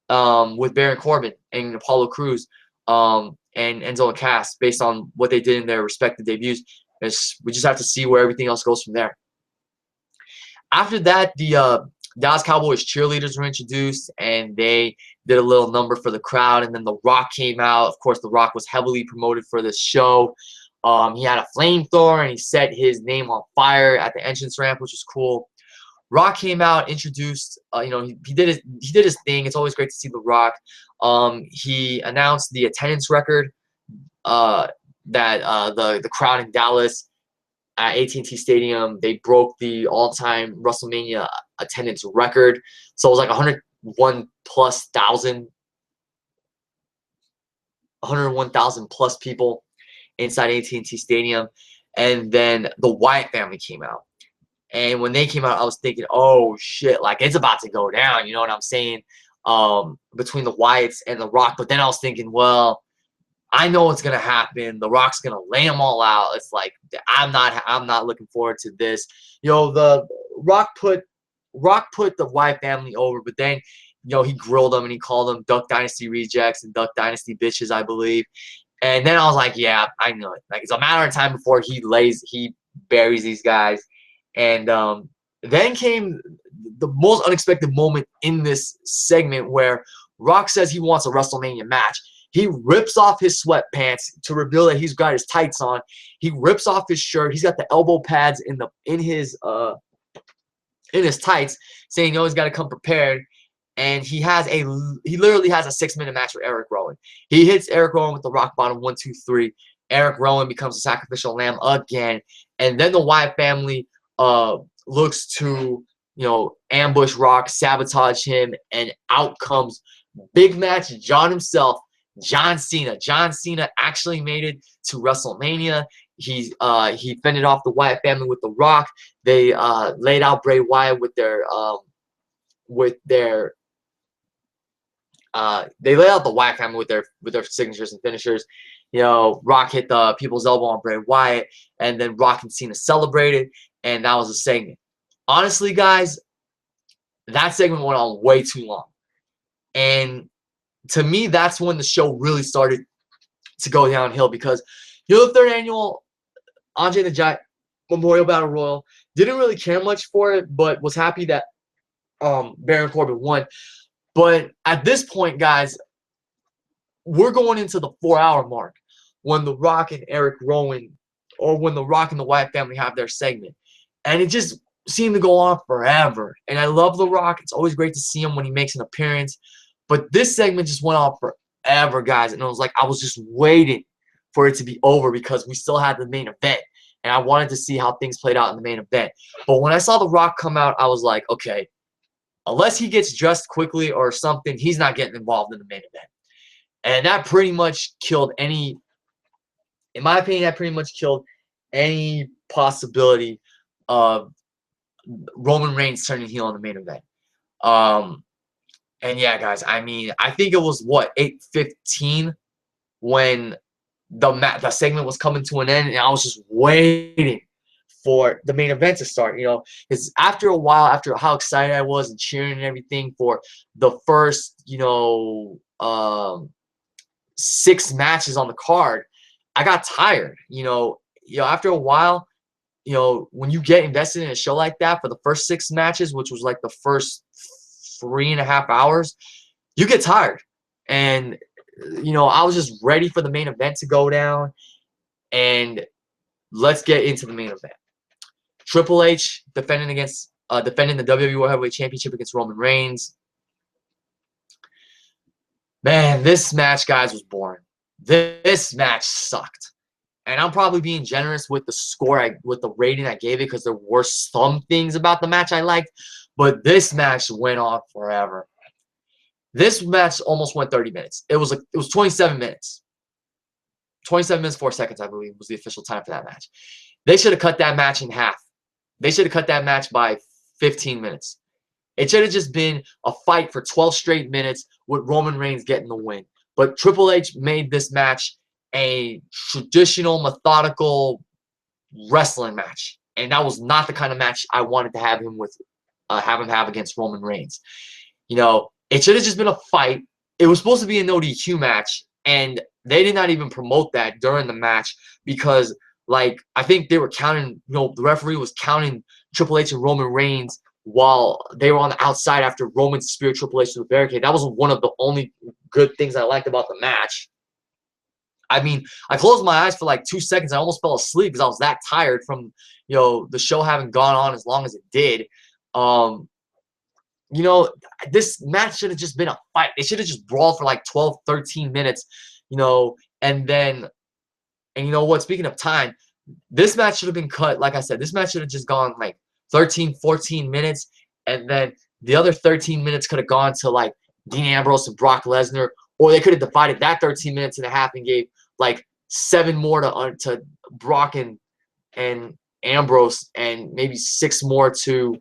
with Baron Corbin and Apollo Crews and Enzo and Cass based on what they did in their respective debuts. We just have to see where everything else goes from there. After that, the Dallas Cowboys cheerleaders were introduced, and they did a little number for the crowd. And then The Rock came out. Of course, The Rock was heavily promoted for this show. He had a flamethrower, and he set his name on fire at the entrance ramp, which was cool. Rock came out, introduced. He did his thing. It's always great to see The Rock. He announced the attendance record that the crowd in Dallas at AT&T Stadium, they broke the all-time WrestleMania attendance record. So it was like 101,000 plus people inside AT&T Stadium. And then the Wyatt family came out. And when they came out, I was thinking, oh, shit, like it's about to go down. You know what I'm saying? Between the Wyatts and The Rock. But then I was thinking, well, I know what's gonna happen. The Rock's gonna lay them all out. It's like I'm not looking forward to this. The Rock put the Wyatt family over, but then he grilled them and he called them Duck Dynasty rejects and Duck Dynasty bitches, I believe. And then I was like, yeah, I know it. Like it's a matter of time before he buries these guys. And then came the most unexpected moment in this segment where Rock says he wants a WrestleMania match. He rips off his sweatpants to reveal that he's got his tights on. He rips off his shirt. He's got the elbow pads in his tights, saying he's got to come prepared. And he literally has a 6-minute match with Eric Rowan. He hits Eric Rowan with the rock bottom 1, 2, 3. Eric Rowan becomes a sacrificial lamb again. And then the Wyatt family looks to ambush Rock, sabotage him, and out comes big match John himself, John Cena. John Cena actually made it to WrestleMania. He fended off the Wyatt family with The Rock. They laid out Bray Wyatt with their they laid out the Wyatt family with their signatures and finishers. Rock hit the people's elbow on Bray Wyatt, and then Rock and Cena celebrated, and that was a segment. Honestly, guys, that segment went on way too long. And to me, that's when the show really started to go downhill, because the third annual Andre the Giant Memorial Battle Royal, didn't really care much for it, but was happy that Baron Corbin won. But at this point, guys, we're going into the 4-hour mark when The Rock and Eric Rowan, or when The Rock and the Wyatt family have their segment. And it just seemed to go on forever. And I love The Rock. It's always great to see him when he makes an appearance. But this segment just went on forever, guys. And it was like I was just waiting for it to be over, because we still had the main event. And I wanted to see how things played out in the main event. But when I saw The Rock come out, I was like, okay, unless he gets dressed quickly or something, he's not getting involved in the main event. And that pretty much killed any, in my opinion, that pretty much killed any possibility of Roman Reigns turning heel in the main event. And yeah, guys, I mean, I think it was, what, 8:15 when the segment was coming to an end, and I was just waiting for the main event to start, because after a while, after how excited I was and cheering and everything for the first, 6 matches on the card, I got tired. After a while, when you get invested in a show like that for the first 6 matches, which was like the first 3.5 hours, you get tired. And I was just ready for the main event to go down, and let's get into the main event. Triple H defending the WWE World Heavyweight Championship against Roman Reigns. Man, this match, guys, was boring. This match sucked. And I'm probably being generous with the score, with the rating I gave it, because there were some things about the match I liked, but this match went on forever. This match almost went 30 minutes. It was 27 minutes. 27 minutes, 4 seconds, I believe, was the official time for that match. They should have cut that match in half. They should have cut that match by 15 minutes. It should have just been a fight for 12 straight minutes with Roman Reigns getting the win. But Triple H made this match a traditional, methodical wrestling match, and that was not the kind of match I wanted to have him have against Roman Reigns. You know, it should have just been a fight. It was supposed to be a no DQ match, and they did not even promote that during the match because, like, I think they were counting. You know, the referee was counting Triple H and Roman Reigns while they were on the outside after Roman speared Triple H to the barricade. That was one of the only good things I liked about the match. I mean, I closed my eyes for like 2 seconds. I almost fell asleep because I was that tired from, you know, the show having gone on as long as it did. You know, this match should have just been a fight. They should have just brawled for like 12, 13 minutes, you know, and you know what, speaking of time, this match should have been cut. Like I said, this match should have just gone like 13, 14 minutes, and then the other 13 minutes could have gone to like Dean Ambrose and Brock Lesnar, or they could have divided that 13 minutes in half and gave like 7 more to Brock and Ambrose, and maybe 6 more to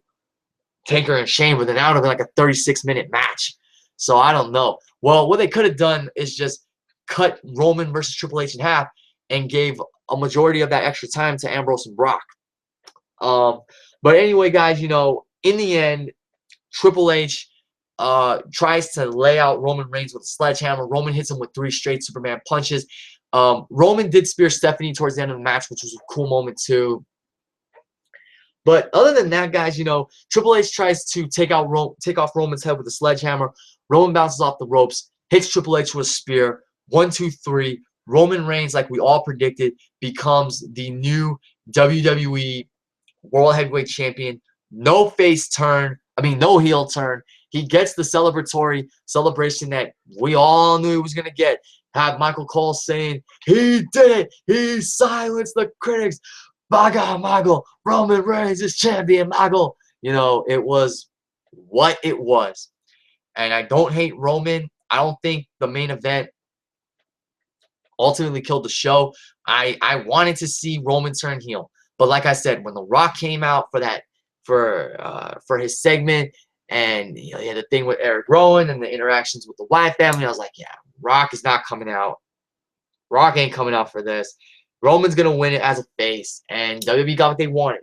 Taker and Shane, but then that would have been like a 36-minute match. So I don't know. Well, what they could have done is just cut Roman versus Triple H in half and gave a majority of that extra time to Ambrose and Brock. But anyway, guys, you know, in the end, Triple H tries to lay out Roman Reigns with a sledgehammer. Roman hits him with 3 straight Superman punches. Roman did spear Stephanie towards the end of the match, which was a cool moment too. But other than that, guys, you know, Triple H tries to take off Roman's head with a sledgehammer. Roman bounces off the ropes, hits Triple H with a spear. 1, 2, 3. Roman Reigns, like we all predicted, becomes the new WWE World Heavyweight Champion. No face turn. I mean, no heel turn. He gets the celebratory celebration that we all knew he was going to get. Have Michael Cole saying, "He did it. He silenced the critics. Baga Mago, Roman Reigns is champion, Mago." You know, it was what it was. And I don't hate Roman. I don't think the main event ultimately killed the show. I wanted to see Roman turn heel. But like I said, when The Rock came out for his segment, and you know, he had the thing with Eric Rowan and the interactions with the Wyatt family, I was like, yeah, Rock is not coming out. Rock ain't coming out for this. Roman's going to win it as a face, and WWE got what they wanted.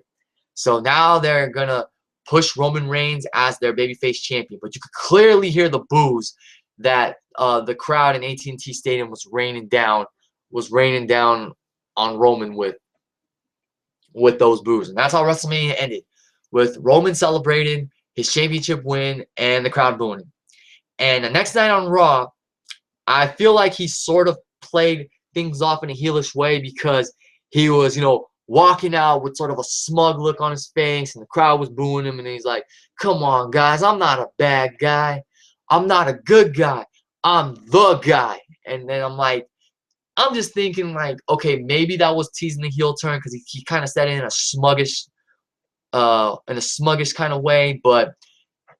So now they're going to push Roman Reigns as their babyface champion. But you could clearly hear the boos that the crowd in AT&T Stadium was raining down on Roman with those boos. And that's how WrestleMania ended, with Roman celebrating his championship win and the crowd booing him. And the next night on Raw, I feel like he sort of played things off in a heelish way, because he was, you know, walking out with sort of a smug look on his face, and the crowd was booing him, and he's like, "Come on, guys, I'm not a bad guy. I'm not a good guy. I'm the guy." And then I'm just thinking, like, okay, maybe that was teasing the heel turn, because he kind of said it in a smuggish kind of way, but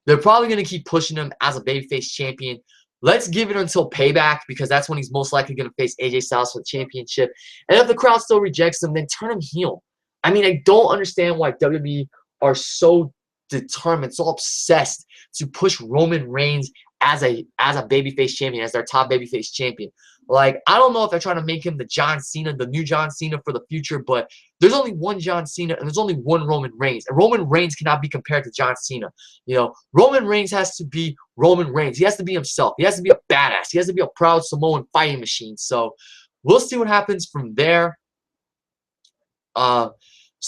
they're probably going to keep pushing him as a babyface champion. Let's give it until Payback, because that's when he's most likely going to face AJ Styles for the championship. And if the crowd still rejects him, then turn him heel. I mean, I don't understand why WWE are so determined, so obsessed to push Roman Reigns as a babyface champion, as their top babyface champion. Like, I don't know if they're trying to make him the John Cena, the new John Cena for the future, but there's only one John Cena and there's only one Roman Reigns. And Roman Reigns cannot be compared to John Cena. You know, Roman Reigns has to be Roman Reigns. He has to be himself. He has to be a badass. He has to be a proud Samoan fighting machine. So we'll see what happens from there. So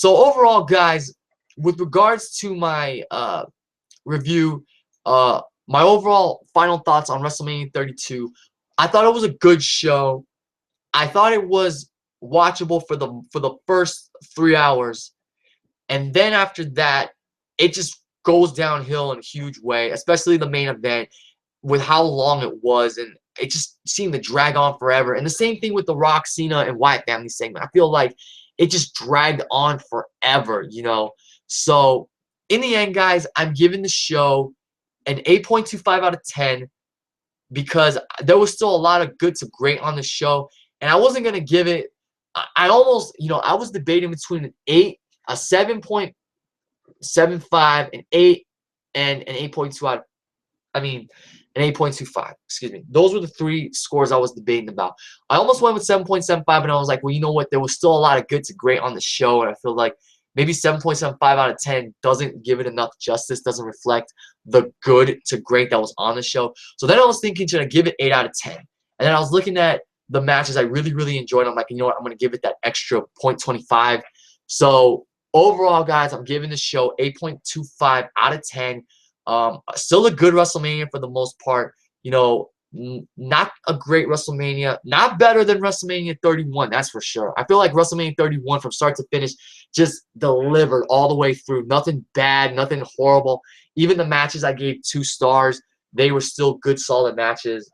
overall, guys, with regards to my review, my overall final thoughts on WrestleMania 32, I thought it was a good show. I thought it was watchable for the first 3 hours, and then after that, it just goes downhill in a huge way, especially the main event with how long it was, and it just seemed to drag on forever. And the same thing with the Rock, Cena, and Wyatt family segment. I feel like it just dragged on forever, you know. So in the end, guys, I'm giving the show an 8.25 out of 10. Because there was still a lot of good to great on the show, and I wasn't gonna give it. I almost, you know, I was debating between a 7.75, an 8, and an 8.2 out. I mean, an 8.25. Excuse me. Those were the three scores I was debating about. I almost went with 7.75, and I was like, well, you know what? There was still a lot of good to great on the show, and I feel like maybe 7.75 out of 10 doesn't give it enough justice, doesn't reflect the good to great that was on the show. So then I was thinking, should I give it 8 out of 10? And then I was looking at the matches I really, really enjoyed. I'm like, you know what? I'm going to give it that extra 0.25. So overall, guys, I'm giving the show 8.25 out of 10. Still a good WrestleMania for the most part. You know, not a great WrestleMania. Not better than WrestleMania 31, that's for sure. I feel like WrestleMania 31 from start to finish just delivered all the way through. Nothing bad, nothing horrible. Even the matches I gave 2 stars, they were still good, solid matches.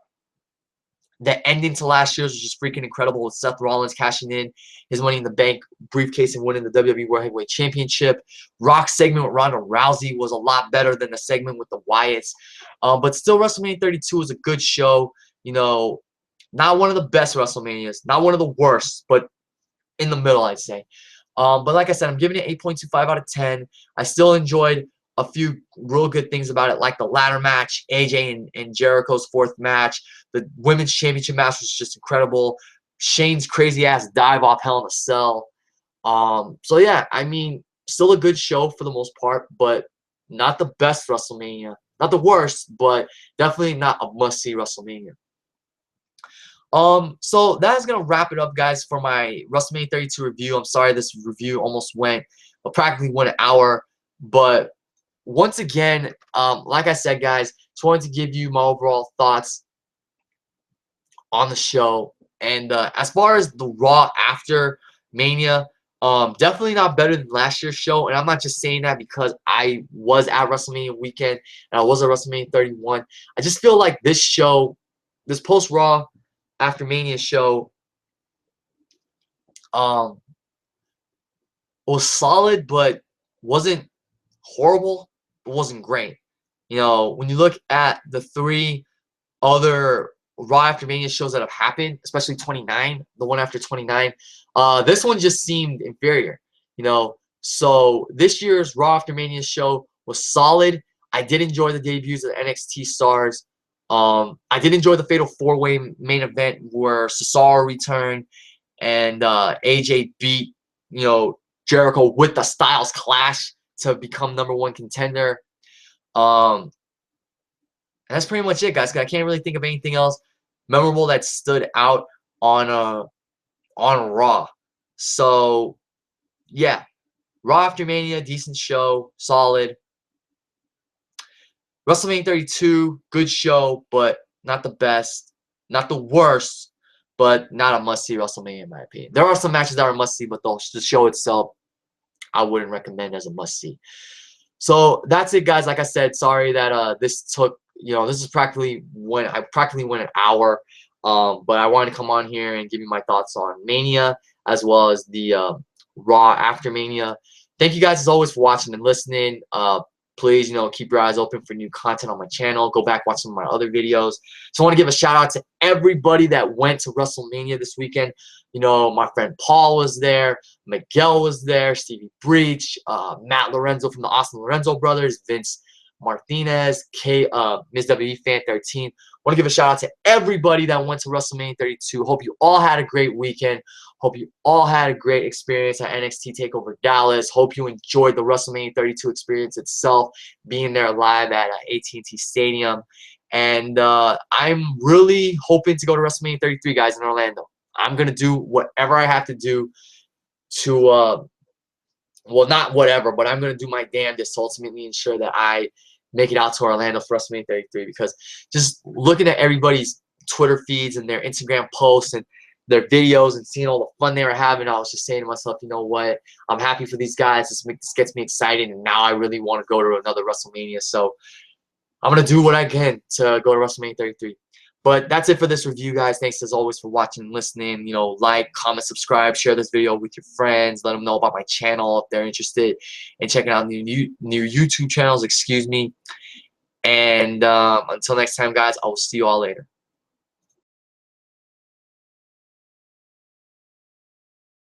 The ending to last year's was just freaking incredible with Seth Rollins cashing in his Money in the Bank briefcase and winning the WWE World Heavyweight Championship. Rock's segment with Ronda Rousey was a lot better than the segment with the Wyatts. But still, WrestleMania 32 was a good show. You know, not one of the best WrestleManias, not one of the worst, but in the middle, I'd say. But like I said, I'm giving it 8.25 out of 10. I still enjoyed a few real good things about it, like the ladder match, AJ and Jericho's 4th match. The women's championship match was just incredible. Shane's crazy ass dive off Hell in a Cell. So yeah, I mean, still a good show for the most part, but not the best WrestleMania. Not the worst, but definitely not a must-see WrestleMania. So that's gonna wrap it up, guys, for my WrestleMania 32 review. I'm sorry this review almost went practically 1 hour, but once again, like I said, guys, just wanted to give you my overall thoughts on the show. And as far as the Raw after Mania, definitely not better than last year's show. And I'm not just saying that because I was at WrestleMania weekend and I was at WrestleMania 31. I just feel like this show, this post-Raw after Mania show, was solid, but wasn't horrible. It wasn't great. You know, when you look at the 3 other Raw after Mania shows that have happened, especially 29, the one after 29, this one just seemed inferior. You know, so this year's Raw after Mania show was solid. I did enjoy the debuts of the NXT stars. I did enjoy the Fatal 4-Way main event where Cesaro returned and AJ beat, you know, Jericho with the Styles Clash to become #1 contender. And that's pretty much it, guys. I can't really think of anything else memorable that stood out on Raw. So yeah, Raw after Mania, decent show, solid. WrestleMania 32, good show, but not the best, not the worst, but not a must-see WrestleMania in my opinion. There are some matches that are must-see, but the show itself, I wouldn't recommend as a must-see. So that's it, guys. Like I said, sorry that this took, you know, this is practically when I practically went an hour. But I wanted to come on here and give you my thoughts on Mania as well as the Raw after Mania. Thank you guys as always for watching and listening. Please, you know, keep your eyes open for new content on my channel. Go back, watch some of my other videos. So I want to give a shout out to everybody that went to WrestleMania this weekend. You know, my friend Paul was there, Miguel was there, Stevie Breach, Matt Lorenzo from the Austin Lorenzo Brothers, Vince Martinez, Ms. WWE Fan 13. Want to give a shout out to everybody that went to WrestleMania 32. Hope you all had a great weekend. Hope you all had a great experience at NXT TakeOver Dallas. Hope you enjoyed the WrestleMania 32 experience itself, being there live at AT&T Stadium. And I'm really hoping to go to WrestleMania 33, guys, in Orlando. I'm going to do whatever I have to do to, well, not whatever, but I'm going to do my damnedest to ultimately ensure that I make it out to Orlando for WrestleMania 33, because just looking at everybody's Twitter feeds and their Instagram posts and their videos and seeing all the fun they were having, I was just saying to myself, you know what? I'm happy for these guys. This gets me excited, and now I really want to go to another WrestleMania. So I'm going to do what I can to go to WrestleMania 33. But that's it for this review, guys. Thanks as always for watching and listening. You know, like, comment, subscribe, share this video with your friends. Let them know about my channel if they're interested in checking out new YouTube channels. Excuse me. And until next time, guys, I will see you all later.